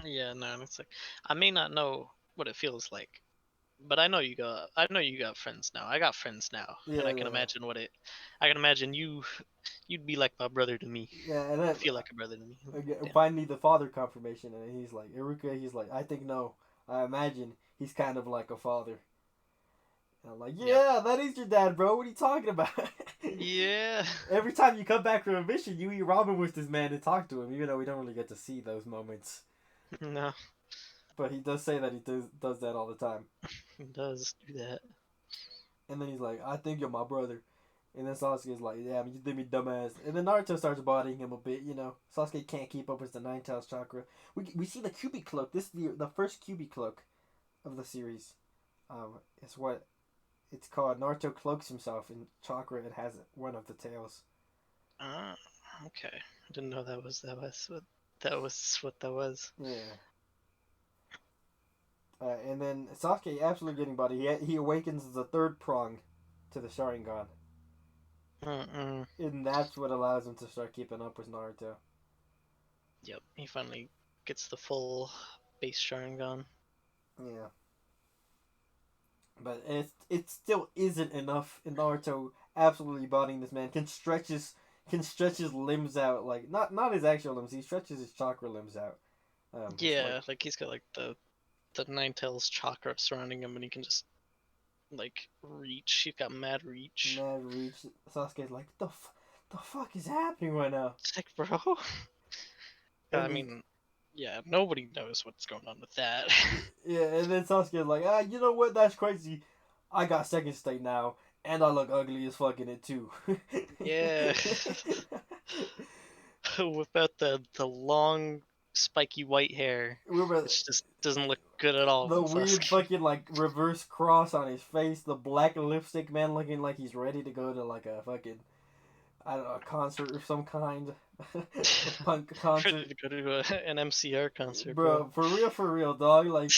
Yeah, no, and it's like I may not know what it feels like, but I know you got friends now. I got friends now, and Yeah, I can yeah, imagine what it. I can imagine you'd be like my brother to me. yeah. And then Feel like a brother to me. Damn. finally the father confirmation, and he's like, Iruka. He's like, I think no. I imagine he's kind of like a father. And I'm like, Yep. yeah, that is your dad, bro. What are you talking about? Yeah. Every time you come back from a mission, you eat ramen with this man and talk to him, even though we don't really get to see those moments. No, But he does say that he does that all the time. he does do that. And then he's like, I think you're my brother. And then Sasuke's like, yeah, you did me dumbass. And then Naruto starts bodying him a bit, you know. Sasuke can't keep up with the Nine Tails chakra. We see the Kyuubi cloak. This is the first Kyuubi cloak of the series. It's what it's called. Naruto cloaks himself in chakra and has one of the tails. Ah, okay. I didn't know that was what that was. Yeah. And then Sasuke absolutely getting body. He awakens the third prong to the Sharingan. Mm-mm. And that's what allows him to start keeping up with Naruto. Yep, he finally gets the full base Sharingan. Yeah. But it still isn't enough. And Naruto absolutely bodying this man can stretch his limbs out, like not his actual limbs. He stretches his chakra limbs out. It's like Yeah, like he's got like the nine tails chakra surrounding him, and he can just like reach. He's got mad reach. mad reach. Sasuke's like, the fuck is happening right now? It's like, bro. I And mean, yeah, nobody knows what's going on with that. yeah, and then Sasuke's like, you know what? That's crazy. I got second state now, and I look ugly as fuck in it too. Yeah. Without the long spiky white hair, Remember it just doesn't look good at all the on weird Sasuke. fucking like reverse cross on his face, the black lipstick man looking like he's ready to go to like a fucking I don't know, a concert of some kind, a punk Ready concert, to go to an MCR concert, bro. bro. For real, dog. Like,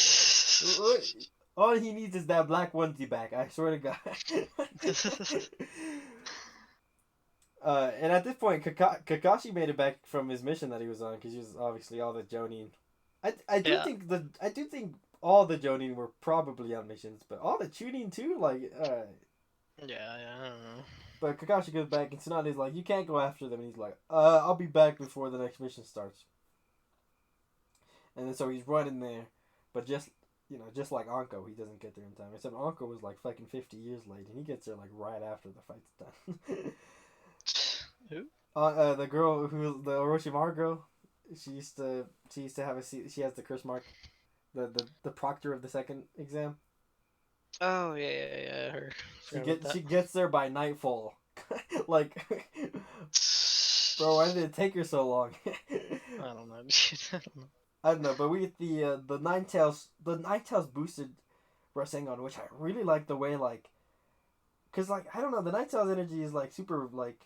all he needs is that black onesie back. I swear to God. And at this point, Kakashi made it back from his mission that he was on because he was obviously all the Jonin. Yeah, I do think all the Jonin were probably on missions, but all the Chunin too. Like, yeah, I don't know. but Kakashi goes back and Tsunade's like, you can't go after them, and he's like, I'll be back before the next mission starts. and then so he's running there, but just like Anko, he doesn't get there in time. Except Anko was like fucking 50 years late, and he gets there like right after the fight's done. Who? The girl who the Orochimaru girl, she used to have a she has the curse mark, the proctor of the second exam. Oh yeah. Her. Forgot about She that. gets there by nightfall. Like, bro, why did it take her so long? I don't know. I don't know. I don't know, but we get the Nine Tails boosted Rasengan, which I really like the way like, cause like I don't know, the Nine Tails energy is like super like,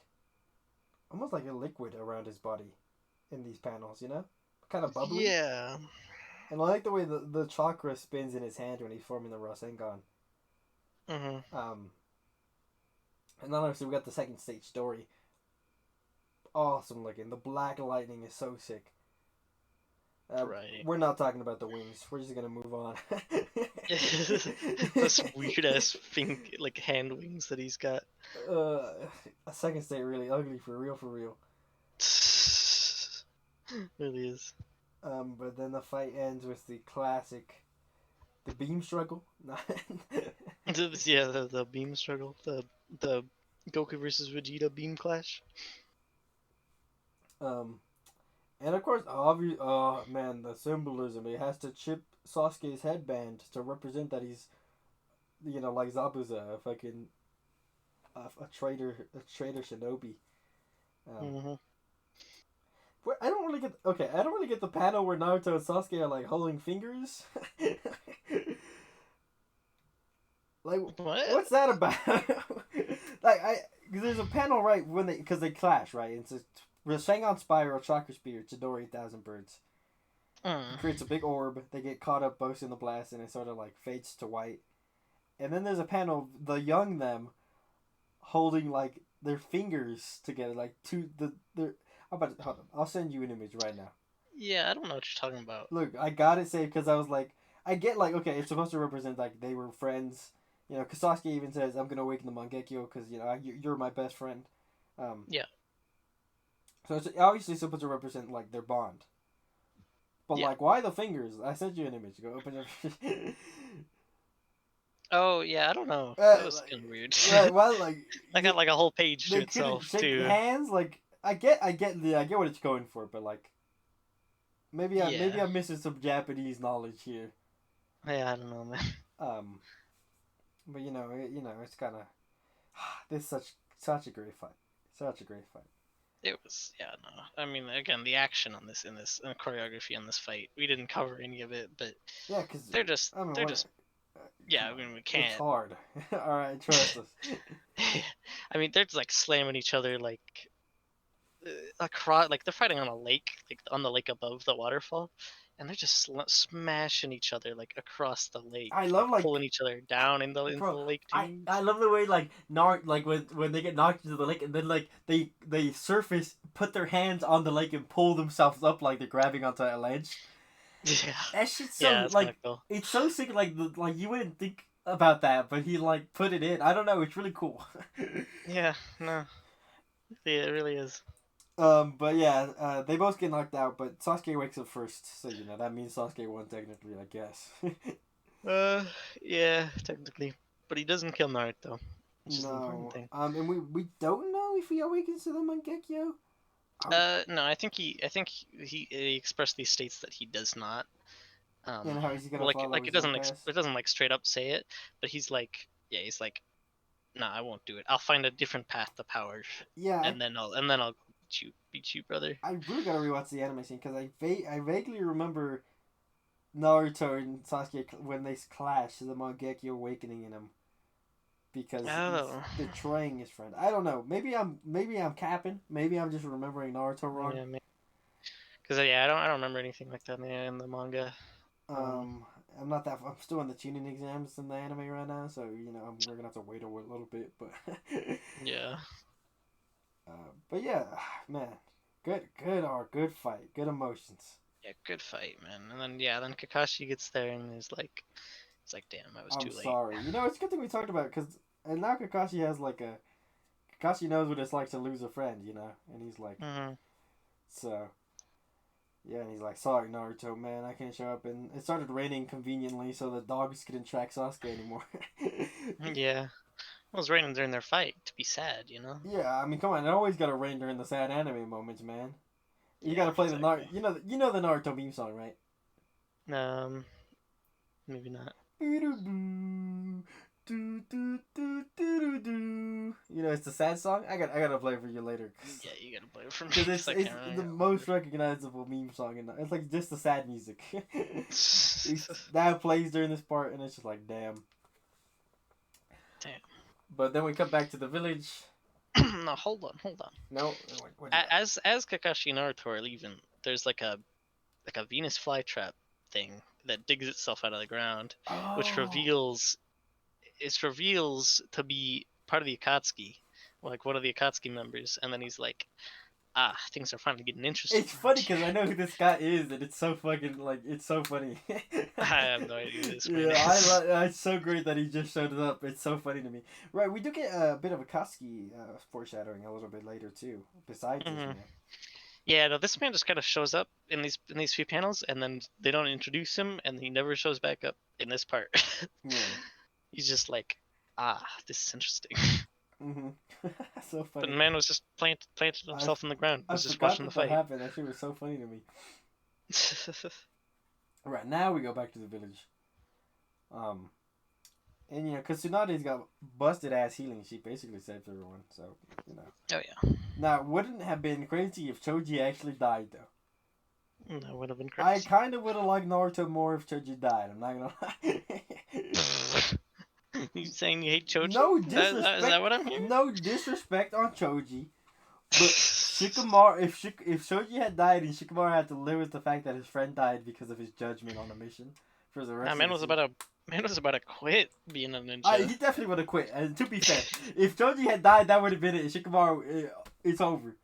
almost like a liquid around his body, in these panels, kind of bubbly, Yeah. and I like the way the chakra spins in his hand when he's forming the Rasengan. Mhm. Um, and then obviously we got the second stage story. Awesome looking. The black lightning is so sick. Right. We're not talking about the wings. We're just gonna move on. This weird ass thing, like hand wings that he's got. uh, a second state really ugly for real, for real. Really is. But then the fight ends with the classic, the beam struggle. Yeah, the beam struggle, the Goku versus Vegeta beam clash. um, and of course, obvious. Oh man, the symbolism. It has to chip Sasuke's headband to represent that he's, like Zabuza, a fucking, a traitor shinobi. Um, Mhm. I don't really get. Okay, I don't really get the panel where Naruto and Sasuke are like holding fingers. Like, What? what's that about? Like, cause there's a panel right when because they clash, right? It's a Rasengan Spiral, Chakra Spear, Chidori, Thousand Birds. It Mm. creates a big orb. They get caught up both in the blast, and it sort of like fades to white. And then there's a panel, the young them holding like their fingers together, like two the their. Hold on. I'll send you an image right now. Yeah, I don't know what you're talking about. Look, I got it saved because I was like, I get like, okay, it's supposed to represent like they were friends. Cause Sasuke even says, "I'm gonna awaken the Mangekyo because you're my best friend." Um, Yeah. so it's obviously supposed to represent like their bond. But Yeah. like, why the fingers? I sent you an image. Go open it. Oh yeah, I don't know. That was Like, kind of weird. right. Well, like I got like a whole page to they couldn't itself shake too. hands. Like I get what it's going for, but like maybe Yeah. I'm missing some Japanese knowledge here. Yeah, I don't know, man. Um, but it's kind of this is such a great fight, such a great fight. It was, yeah, no. I mean, again, the action on this in this choreography on this fight, we didn't cover any of it, but Yeah, cause they're I mean, just come yeah. I on, mean, we it's can't. hard. All right, trust us. I mean, they're just like slamming each other like across, like they're fighting on a lake, like on the lake above the waterfall, and they're just smashing each other like across the lake, I like love like pulling each other down into bro. the lake I, too. I love the way like when they get knocked into the lake and then like they surface, put their hands on the lake and pull themselves up like they're grabbing onto a ledge. Yeah, That shit's yeah, so it's kind like of cool. it's so sick. Like you wouldn't think about that, but he like put it in. I don't know. It's really cool. Yeah, no, yeah, it really is. But yeah, they both get knocked out, but Sasuke wakes up first, so that means Sasuke won technically, I guess. Uh, yeah, technically, but he doesn't kill Naruto, which is the important No. thing. And we don't know if he awakens to the Mangekyo. No, I think he expressly states that he does not. And how is he gonna Well, follow like his own path? it doesn't like straight up say it, but he's like, yeah, he's like, nah, I won't do it. I'll find a different path to power, Yeah, and then I'll beat you, brother. I really gotta rewatch the anime scene because I vaguely remember Naruto and Sasuke when they clash, the Mangekyo awakening in him because he's Oh, betraying his friend. I don't know. Maybe I'm capping. Maybe I'm just remembering Naruto wrong. yeah, because yeah, I don't remember anything like that in the manga. Um, Um, I'm not that. I'm still in the tuning exams in the anime right now, so we're gonna have to wait a little bit. But yeah, but yeah, man, good fight, good emotions. yeah, good fight, man. And then yeah, then Kakashi gets there and is like, it's like, damn, I was I'm too late. sorry. It's a good thing we talked about because and now Kakashi has like a Kakashi knows what it's like to lose a friend, and he's like Hmm. so. Yeah, and he's like, sorry, Naruto, man, I can't show up. And it started raining conveniently, so the dogs couldn't track Sasuke anymore. Yeah. It was raining during their fight to be sad, you know? Yeah, I mean, come on, it always gotta rain during the sad anime moments, man. You Yeah, gotta play the exactly. you know the Naruto meme song, right? Um, maybe not. You know, it's the sad song. I gotta play it for you later, Yeah, you gotta play it for me because because I it's can't really the remember. most recognizable meme song, and it's like just the sad music. That plays during this part, and it's just like damn. Damn. But then we come back to the village. No, hold on, hold on. No, what do you got? As Kakashi and Naruto are leaving, there's like a Venus flytrap thing that digs itself out of the ground, which Oh, reveals to be part of the Akatsuki, like one of the Akatsuki members, and then he's like, ah, things are finally getting interesting it's around funny because here. I know who this guy is, and it's so fucking like it's so funny. I have no idea who this man Yeah, is. it's so great that he just showed up. It's so funny to me. Right, we do get a bit of a Koski foreshadowing a little bit later too. Besides this Hmm. man. Yeah, no, this man just kind of shows up in these few panels, and then they don't introduce him, and he never shows back up in this part. Yeah. He's just like, ah, this is interesting. Mhm. So But the funny. man was just planted I himself in the ground, I was just forgot watching the that that fight. happened. That shit was so funny to me. Right now we go back to the village. Um, and you know, cause Tsunade's got busted ass healing. She basically saved everyone. So you know. Oh yeah, Now, wouldn't have been crazy if Choji actually died though. that would have been I crazy. kind of would have liked Naruto more if Choji died. I'm not gonna lie. You saying you hate Choji? No Is that disrespect, what I'm hearing? no disrespect on Choji, but Shikamaru, if Choji had died and Shikamaru had to live with the fact that his friend died because of his judgment on the mission for the Nah, rest of the season, man was about to quit being a he ninja. definitely would have quit. And to be fair, if Choji had died, that would have been it. Shikamaru, it's over.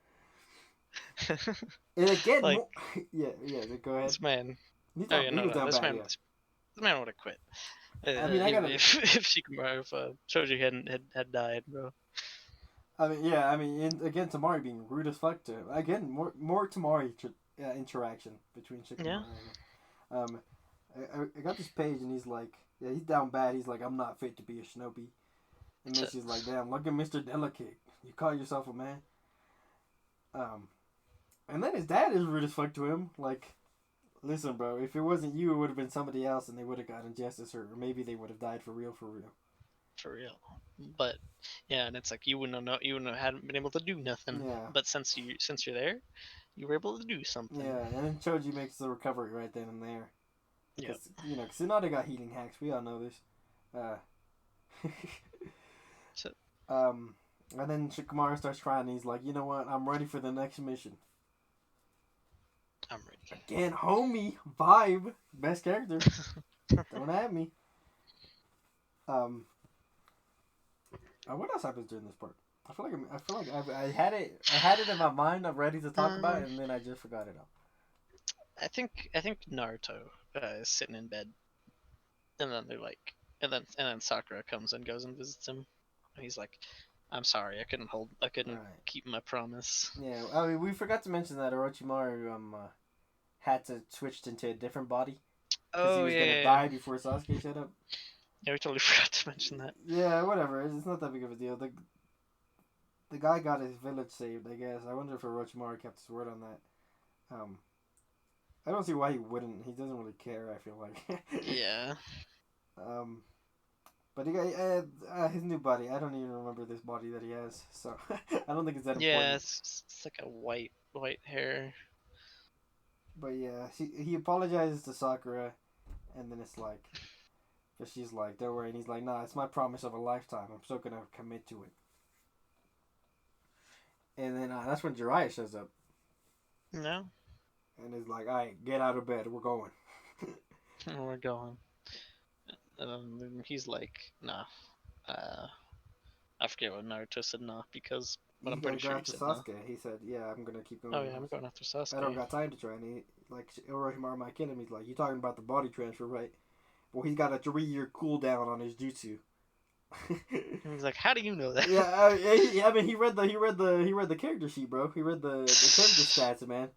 And again, Like yeah, go ahead. this man. He's Oh down, yeah, he no, was no, down bad, yeah. this man would have quit. I mean, I gotta. If Shikamaru, if Choji had died, bro. I mean, yeah. I mean, again, Tamari being rude as fuck to him. Again, more Tamari interaction between Yeah. Shikamaru and him. I got this page and he's like, yeah, he's down bad. He's like, I'm not fit to be a shinobi. And then she's like, damn, look at Mr. Delicate. You call yourself a man. Um, and then his dad is rude as fuck to him. Like, listen, bro, if it wasn't you, it would have been somebody else, and they would have gotten justice, or maybe they would have died for real, for real. For real. But yeah, and it's like you wouldn't have hadn't been able to do nothing. Yeah. But since you're there, you were able to do something. Yeah, and then Choji makes the recovery right then and there. Yep. Because, you know, Tsunade got healing hacks. We all know this. Uh, So and then Shikamaru starts crying and he's like, you know what? I'm ready for the next mission. I'm ready. Again, homie, vibe. Best character. Don't at me. Um, what else happens during this part? I feel like I had it in my mind. I'm ready to talk about um, it, and then I just forgot it all. I think Naruto is sitting in bed, and then they're like, and then Sakura comes and goes and visits him, and he's like, I'm sorry, I All couldn't right. keep my promise. Yeah, I mean, we forgot to mention that Orochimaru had to switch into a different body because he Oh was yeah, gonna yeah, yeah. die before Sasuke showed up. Yeah, we totally forgot to mention that. Yeah, whatever. It's not that big of a deal. The guy got his village saved. I guess. I wonder if Orochimaru kept his word on that. Um, I don't see why he wouldn't. He doesn't really care. I feel like. Yeah. um, but he got his new body. I don't even remember this body that he has, so I don't think it's that Yeah, important. it's like a white hair. But yeah, he apologizes to Sakura, and then it's like, but she's like, don't worry, and he's like, nah, it's my promise of a lifetime. I'm still gonna commit to it. And then that's when Jiraiya shows up, No, and is like, all right, get out of bed, we're going. we're going. And he's like, nah. Uh, I forget what Naruto said nah because, but You I'm gotta pretty go sure he after said nah. Sasuke. He said, yeah, I'm gonna keep Oh going. yeah, I'm going after I don't Sasuke. got time to try. And he, like, Orochimaru might kill him. He's like, you talking about the body transfer, right? Well, he's got a 3 year cooldown on his jutsu. And he's like, how do you know that? Yeah, I mean, he read the character sheet, bro. He read the character stats, man.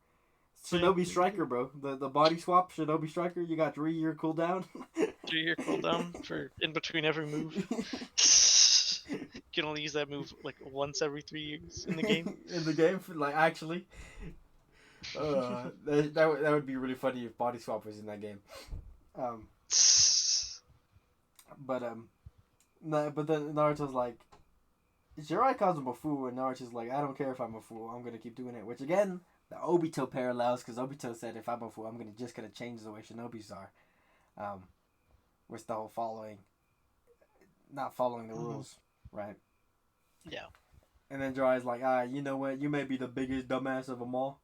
Shinobi Striker, bro. The body swap Shinobi Striker. You got 3-year cooldown. 3-year cooldown for in between every move. You can only use that move like once every 3 years in the game. In the game, like actually, that would be really funny if body swap was in that game. Um, but then Naruto's like, Jiraiya calls him a fool, and Naruto's like, I don't care if I'm a fool, I'm gonna keep doing it. Which again, the Obito parallels, because Obito said if I'm a fool, I'm gonna change the way Shinobis are. With the whole not following the rules, right? Yeah. And then Jiraiya's like, you know what? You may be the biggest dumbass of them all,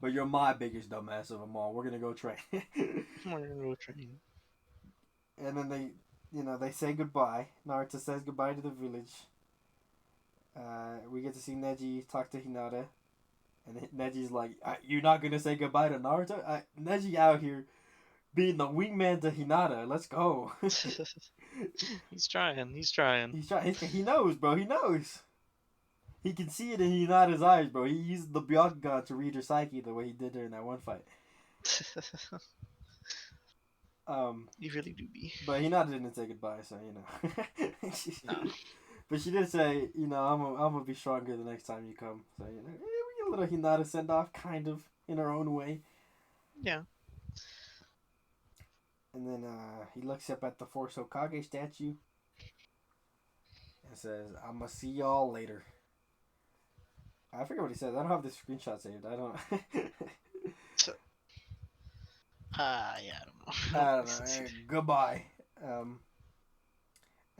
but you're my biggest dumbass of them all. We're gonna go train. We're gonna go train. And then they say goodbye. Naruto says goodbye to the village. We get to see Neji talk to Hinata. And Neji's like, you're not going to say goodbye to Naruto? Neji out here being the wingman to Hinata. Let's go. He's trying. He's trying. He knows, bro. He knows. He can see it in Hinata's eyes, bro. He used the Byakugan to read her psyche the way he did her in that one fight. You really do be. But Hinata didn't say goodbye, so you know. No. But she did say, you know, I'm gonna be stronger the next time you come. So you know, we get a little Hinata send off, kind of in her own way. Yeah. And then he looks up at the Force Hokage statue and says, "I'm gonna see y'all later." I forget what he says. I don't have the screenshot saved. I don't. Yeah, I I don't know. Goodbye.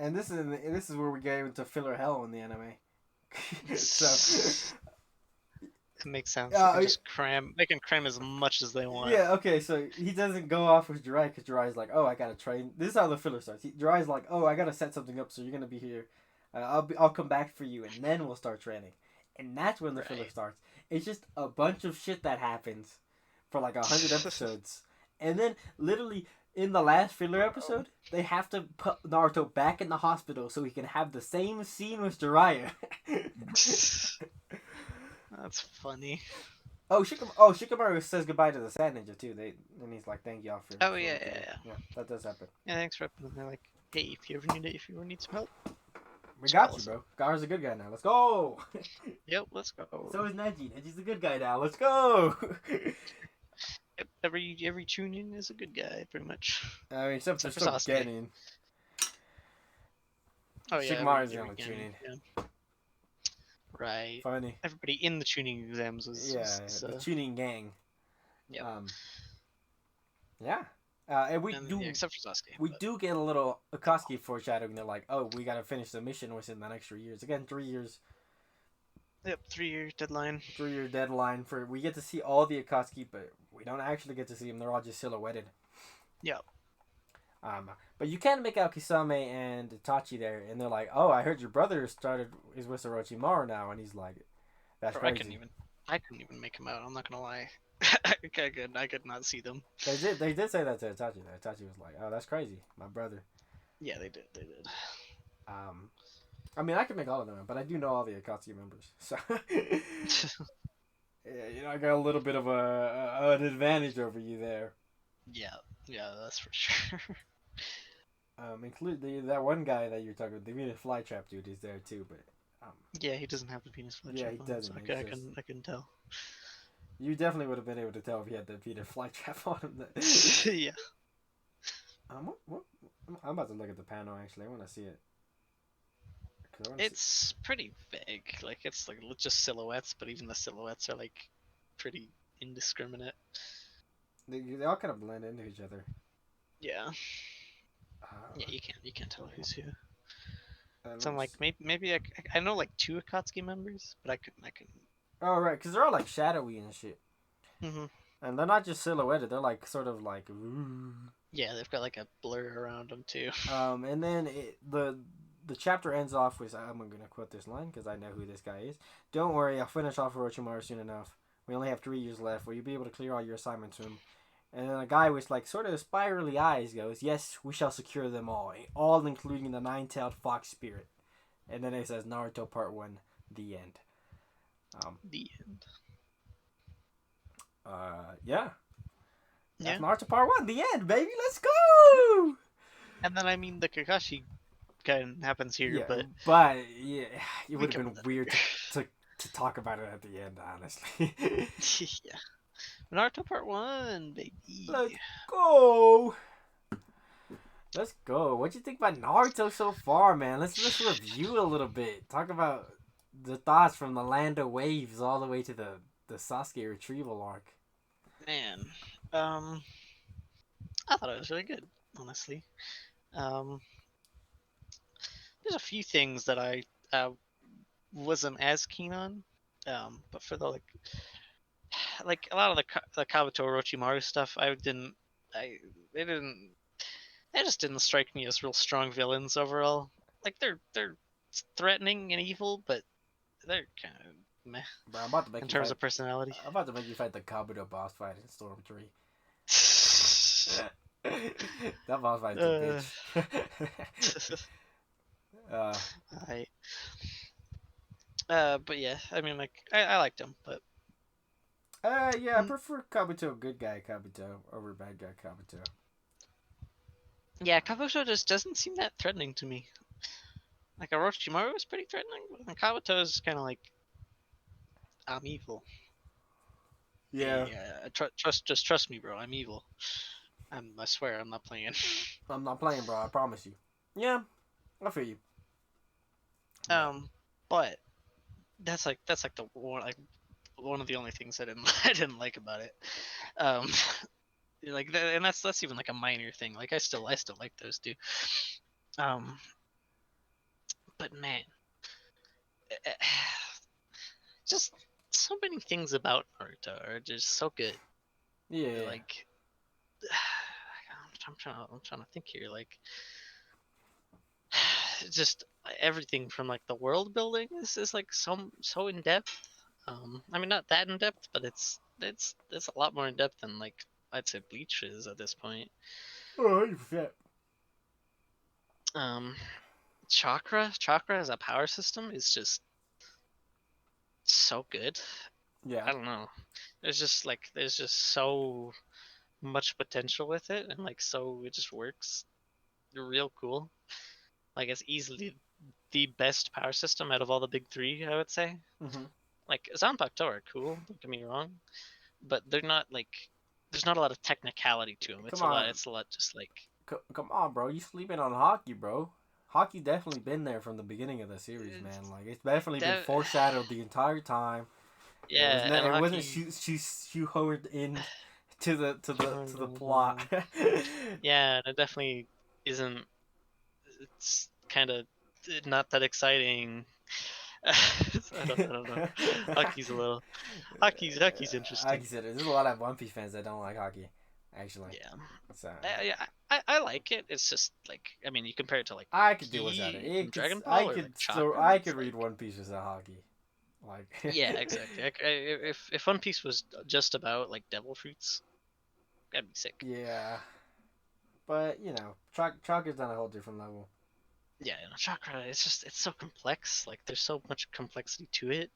And this is where we get into filler hell in the anime. So it makes sense. They can cram as much as they want. Yeah. Okay. So he doesn't go off with Jiraiya because Jiraiya's like, "Oh, I gotta train." This is how the filler starts. Jiraiya's like, "Oh, I gotta set something up, so you're gonna be here. I'll come back for you, and then we'll start training." And that's when the filler starts. It's just a bunch of shit that happens for like 100 episodes. And then, literally, in the last filler episode, they have to put Naruto back in the hospital so he can have the same scene with Jiraiya. That's funny. Shikamaru says goodbye to the Sand Ninja, too. And he's like, thank y'all for... Oh, yeah. Yeah, that does happen. Yeah, thanks for helping. They're like, hey, if you ever need some help, we got you, bro. Gaara's a good guy now. Let's go! Yep, let's go. So is Neji. Neji's a good guy now. Let's go! Every Chunin is a good guy, pretty much. I mean, except for Genin. Oh yeah, Shikamaru's the only Chunin. Yeah. Right. Funny. Everybody in the tuning exams was the tuning gang. Yeah. And except for Sasuke. We do get a little Akatsuki foreshadowing. They're like, oh, we gotta finish the mission within the next 3 years. Again, 3 years. Yep, 3-year deadline. 3-year deadline for. We get to see all the Akatsuki, but we don't actually get to see them. They're all just silhouetted. Yeah. But you can make out Kisame and Itachi there, and they're like, "Oh, I heard your brother is with Orochimaru now," and he's like, "That's crazy." I couldn't even make him out. I'm not gonna lie. I could not see them. They did say that to Itachi. Though. Itachi was like, "Oh, that's crazy, my brother." Yeah, they did. I mean, I can make all of them, but I do know all the Akatsuki members, so yeah, I got a little bit of an advantage over you there. Yeah, that's for sure. Include that one guy that you're talking about, the Venus flytrap dude, is there too, but yeah, he doesn't have the Venus flytrap. Yeah, he doesn't. So I can tell. You definitely would have been able to tell if he had the Venus flytrap on him. Yeah. What? I'm about to look at the panel. Actually, I want to see it. It's pretty vague. Like it's like just silhouettes, but even the silhouettes are like pretty indiscriminate. They all kind of blend into each other. Yeah. Yeah, you can't tell who's who. So I'm like maybe I know like 2 Akatsuki members, but I couldn't. Oh right, because they're all like shadowy and shit. Mm-hmm. And they're not just silhouetted; they're like sort of like. Yeah, they've got like a blur around them too. And then the chapter ends off with, I'm gonna quote this line because I know who this guy is. "Don't worry, I'll finish off Orochimaru soon enough. We only have 3 years left. Will you be able to clear all your assignments to him?" And then a guy with like sort of spirally eyes goes, "Yes, we shall secure them all including the 9-tailed fox spirit." And then it says Naruto Part 1, the end. The end. Yeah. That's Yeah. Naruto Part 1. The end, baby. Let's go! And then I mean the Kakashi kind of happens here, Yeah, but but yeah, it we would have covered been that weird earlier. to talk about it at the end, honestly. Yeah. Naruto Part 1, Let's baby. go! Let's go. What do you think about Naruto so far, man? Let's review a little bit. Talk about the thoughts from the Land of Waves all the way to the Sasuke retrieval arc. Man. Um, I thought it was really good, honestly. Um, there's a few things that I wasn't as keen on. But for the like a lot of the Kabuto Orochimaru stuff, I they didn't they just didn't strike me as real strong villains overall. Like they're threatening and evil, but they're kind of meh Bro, I'm about to in make you terms fight. of personality. I'm about to make you fight the Kabuto boss fight in Storm 3. That boss fight's a uh, bitch. uh, I but yeah, I mean like I liked him, but yeah, I mm, prefer Kabuto good guy Kabuto over bad guy Kabuto. yeah, Kabuto just doesn't seem that threatening to me. Like Orochimaru was pretty threatening, but Kabuto is kind of like I'm evil. Yeah, Yeah, just trust me, bro. I'm evil. I swear, I'm not playing. I'm not playing, bro. I promise you. Yeah, I feel you. But um, but that's like the one of the only things I didn't I didn't like about it. Um, and that's even like a minor thing. Like I still like those two. Um, but man, just so many things about Naruto are just so good. yeah, Like I'm trying to think here. Like just everything from like the world building is like so in depth. I mean not that in depth, but it's a lot more in depth than like I'd say Bleach is at this point. oh, you forget. Um, chakra as a power system is just so good. Yeah. I don't know. There's just so much potential with it, and like so it just works real cool. Like it's easily the best power system out of all the big three, I would say. Mm-hmm. Like Zanpakuto are cool, don't get me wrong, but they're not like there's not a lot of technicality to them. Come on, It's a lot just like come on, bro. You sleeping on hockey, bro? Hockey definitely been there from the beginning of the series, man. Like it's definitely been that. foreshadowed the entire time. Yeah, and It wasn't hockey. shoehorned in to the plot. Yeah, it definitely isn't. It's kind of not that exciting. I don't know. Hockey's a little. Hockey's Like interesting. you said, there's a lot of One Piece fans that don't like hockey, actually. Yeah, So yeah. I like it. It's just like I mean, you compare it to like I could do without it. Key from Dragon I Ball or like could still Chakra. I It's could read like One Piece without hockey. Like yeah, exactly. If One Piece was just about like devil fruits, that'd be sick. yeah, but you know, Chalk is on a whole different level. Yeah, Chakra. It's so complex. Like there's so much complexity to it,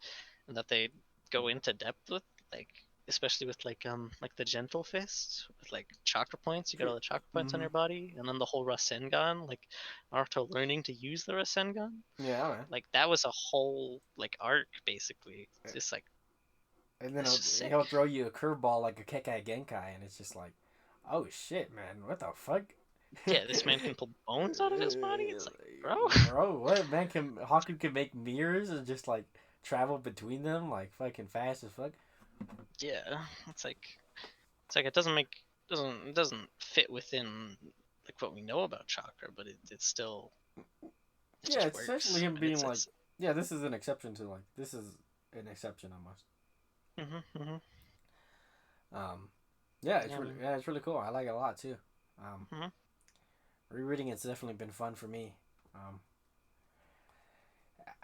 and that they go into depth with, like especially with like the gentle fist with like chakra points. You got all the chakra points on Mm-hmm. your body, and then the whole Rasengan, like Naruto learning to use the Rasengan. Yeah, man. Like that was a whole like arc basically. It's just like And then it's just sick. he'll throw you a curveball like a Kekai Genkai, and it's just like, oh shit, man, what the fuck? Yeah, this man can pull bones out of his body. It's like, bro. Bro, what man can Haku can make mirrors and just like travel between them like fucking fast as fuck. Yeah, it's like it doesn't fit within like what we know about chakra, but it's still it Yeah, just it's essentially works, him and being it's like, it's. yeah, this is an exception to like this is an exception almost. Mm-hmm. Um, yeah, Yeah, man. it's really cool. I like it a lot too. Um, Mm-hmm. rereading it's definitely been fun for me. Um,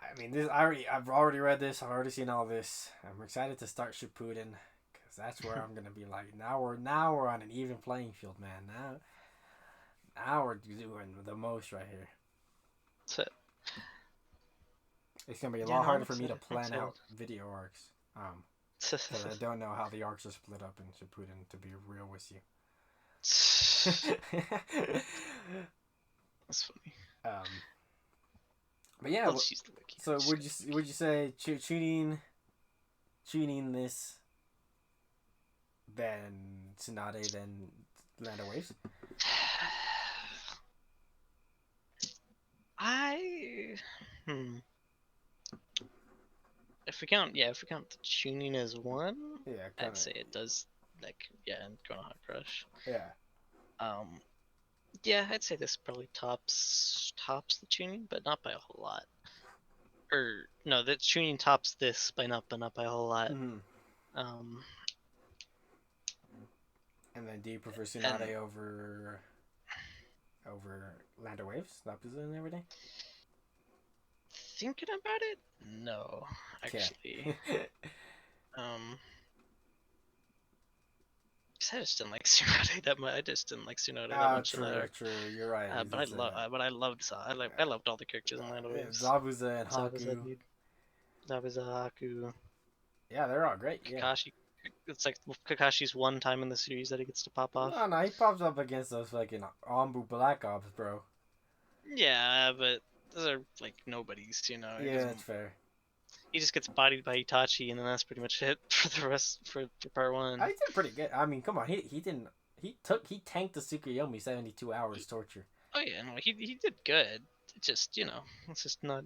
I mean, I've already read this. I've already seen all this. I'm excited to start Shippuden because that's where I'm gonna be like, now we're on an even playing field, man. Now we're doing the most right here. So It's gonna be a yeah, lot no, I'm harder for me to excited. I'm plan excited. out video arcs. Because I don't know how the arcs are split up in Shippuden, to be real with you. That's funny. But yeah, Let's use the wiki. so would you say tuning this, then Tsunade, then Land of Waves? If we count the tuning as one, Yeah, I'd say it does, like, and Konoha Crush. Yeah. Yeah, I'd say this probably tops the tuning, but not by a whole lot. Or no, the tuning tops this by not by a whole lot. Mm-hmm. And then do you prefer Tsunade over Land of Waves? Lapuza and everything? Thinking about it, no, actually. Cause I just didn't like Tsunade that much. I just didn't like Tsunade that much. True. You're right. But I loved all the characters in Land of Waves. Zabuza and Haku. Zabuza, Haku. Yeah, they're all great. Kakashi. Yeah. It's like Kakashi's one time in the series that he gets to pop off. No, he pops up against those fucking Ambu Black Ops, bro. Yeah, but those are like nobodies, you know. Yeah, that's fair. He just gets bodied by Itachi, and then that's pretty much it for the rest for part one. I did pretty good. I mean, come on, he tanked the Tsukuyomi 72 hours torture. Oh yeah, no, he did good. It just, you know, it's just not.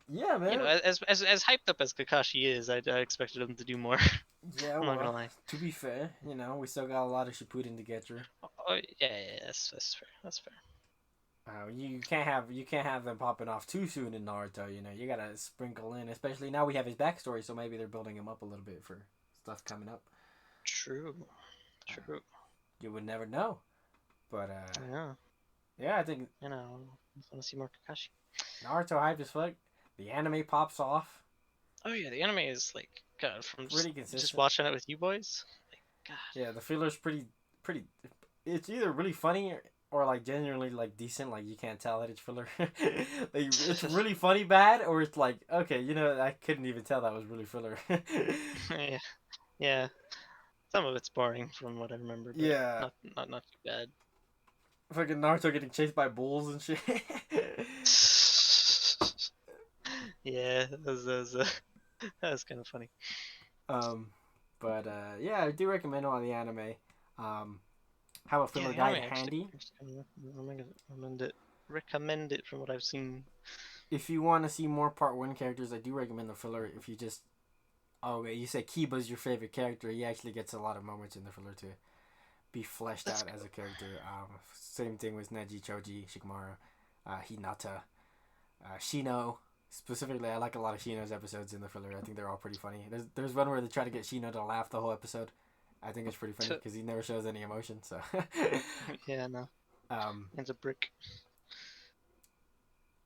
Yeah, man. You know, as hyped up as Kakashi is, I expected him to do more. Yeah, I'm not gonna lie. To be fair, you know, we still got a lot of Shippuden to get through. Oh yeah, that's fair. That's fair. You can't have them popping off too soon in Naruto. You know, you gotta sprinkle in. Especially now we have his backstory, so maybe they're building him up a little bit for stuff coming up. True. You would never know, but yeah, I think you know, I want to see more Kakashi. Naruto hype as fuck. The anime pops off. Oh yeah, the anime is like, God, from pretty consistent. Just watching it with you boys. Like, God. Yeah, the filler's pretty. It's either really funny or like genuinely like decent. Like you can't tell that it's filler. Like, it's really funny bad, or it's like, okay, you know, I couldn't even tell that was really filler. Yeah. Some of it's boring from what I remember. But yeah. Not too bad. Fucking Naruto getting chased by bulls and shit. Yeah, that was kind of funny. But yeah, I do recommend all the anime. Have a filler guide handy. Recommend it from what I've seen. If you want to see more Part 1 characters, I do recommend the filler. If you just... Oh, you said Kiba's your favorite character. He actually gets a lot of moments in the filler to be fleshed out as a character. Same thing with Neji, Choji, Shikamaru, Hinata, Shino. Specifically, I like a lot of Shino's episodes in the filler. I think they're all pretty funny. There's one where they try to get Shino to laugh the whole episode. I think it's pretty funny because he never shows any emotion. So yeah, no. It's a brick.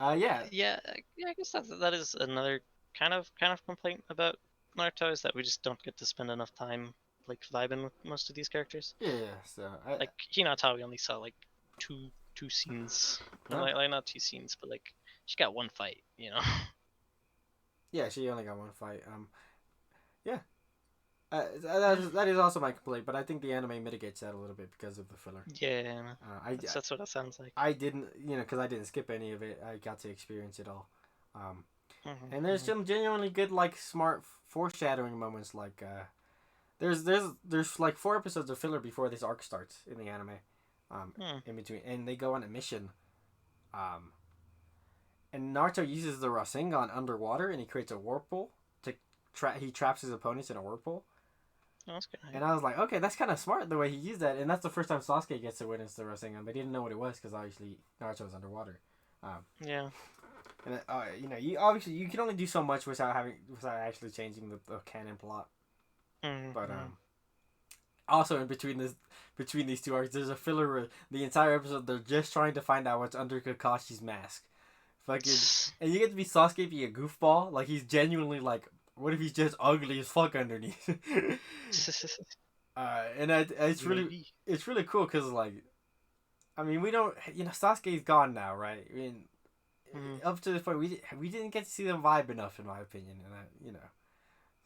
Yeah. Yeah. I guess that is another kind of complaint about Naruto, is that we just don't get to spend enough time like vibing with most of these characters. Yeah. So like Hinata, we only saw like two scenes. Huh? Like not 2 scenes, but like she got 1 fight, you know. Yeah, she only got 1 fight. Yeah. That is also my complaint, but I think the anime mitigates that a little bit because of the filler. Yeah, that's what that sounds like. I didn't, because I didn't skip any of it. I got to experience it all. And there's some genuinely good, like, smart foreshadowing moments. Like, there's like 4 episodes of filler before this arc starts in the anime. In between, and they go on a mission. And Naruto uses the Rasengan underwater, and he creates a whirlpool to he traps his opponents in a whirlpool. Oh, that's good. And I was like, okay, that's kind of smart the way he used that, and that's the first time Sasuke gets to witness the Rasengan, but he didn't know what it was because obviously Naruto was underwater. Yeah. And you can only do so much without actually changing the canon plot. But also in between these 2 arcs, there's a filler where the entire episode they're just trying to find out what's under Kakashi's mask. Fucking, and you get to be Sasuke being a goofball. Like, he's genuinely like, what if he's just ugly as fuck underneath? And it's really cool because, like, I mean, we don't, Sasuke's gone now, right? I mean, up to this point, we didn't get to see them vibe enough, in my opinion, and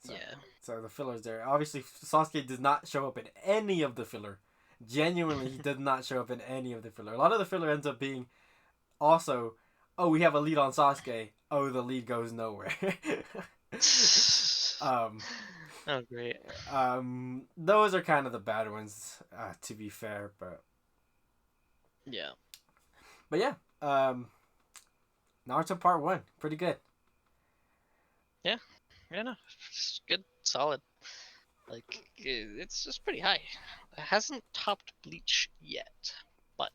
So, Yeah. so the filler's there. Obviously, Sasuke does not show up in any of the filler. Genuinely, he did not show up in any of the filler. A lot of the filler ends up being also, oh, we have a lead on Sasuke. Oh, the lead goes nowhere. um, Oh, great. those are kind of the bad ones, to be fair. Yeah. But yeah, Naruto Part 1, pretty good. Yeah, no, it's good, solid. Like, it's just pretty high. It hasn't topped Bleach yet, but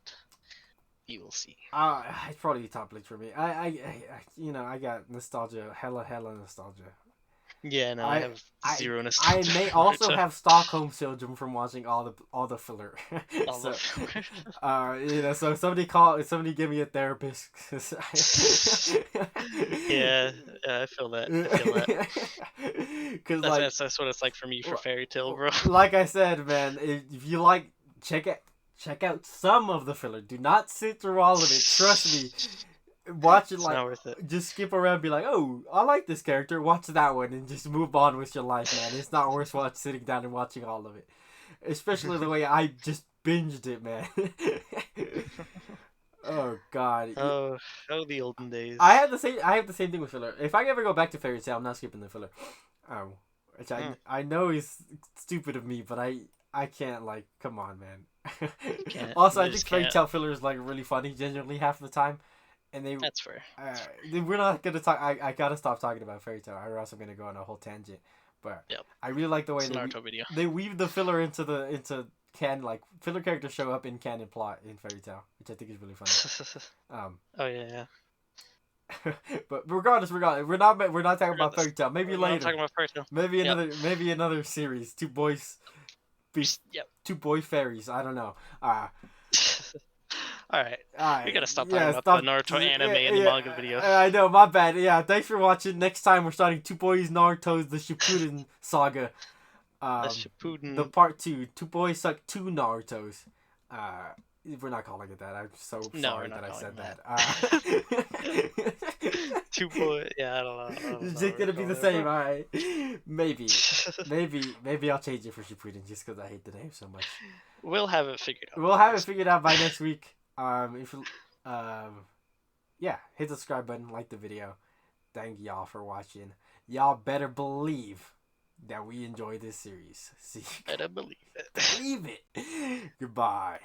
you will see. It's probably the top league for me. I got nostalgia, hella nostalgia. Yeah, no, I I have I zero I nostalgia may for also Naruto. have Stockholm syndrome from watching all the filler. All So, of so somebody give me a therapist. 'Cause yeah, I feel that. I feel that. Because like That's what it's like for me for Fairy Tail, bro. like I said, man, if you like, check it. Check out some of the filler. Do not sit through all of it. Trust me. Watch it It's like not worth it. just skip around and be like, oh, I like this character, watch that one and just move on with your life, man. It's not worth sitting down and watching all of it. Especially the way I just binged it, man. Oh god. Oh, the olden days. I have the same thing with filler. If I ever go back to Fairy Tail, I'm not skipping the filler. Which I know is stupid of me, but I can't, like, come on, man. Can't. Also, You I think just Fairy can't. Tail filler is like really funny genuinely half the time. And That's fair. we're not gonna talk. I gotta stop talking about Fairy Tail, or else I'm gonna go on a whole tangent. But Yep. I really like the way It's a Naruto video. they weave the filler into like filler characters show up in canon plot in Fairy Tail, which I think is really funny. Oh yeah. But regardless, we're not talking about Regardless, Fairy Tail. Maybe we're not later. talking about Fairy Tail. Maybe Yep. maybe another series. Two boys, Yep. two boy fairies. I don't know. Alright. We gotta stop yeah, talking about the Naruto anime and the manga video. I know, my bad. Yeah, thanks for watching. Next time we're starting Two Boys Naruto's The Shippuden Saga. The Shippuden. The part 2. Two Boys Suck 2 Narutos. We're not calling it that. I'm so sorry that I said that. Two boys. Yeah, I don't know. It's just gonna be the same, alright? Maybe I'll change it for Shippuden just because I hate the name so much. We'll have it figured out. We'll have it figured out by next week. Yeah, hit the subscribe button, like the video. Thank y'all for watching. Y'all better believe that we enjoy this series. See, Better believe it. believe it. Goodbye.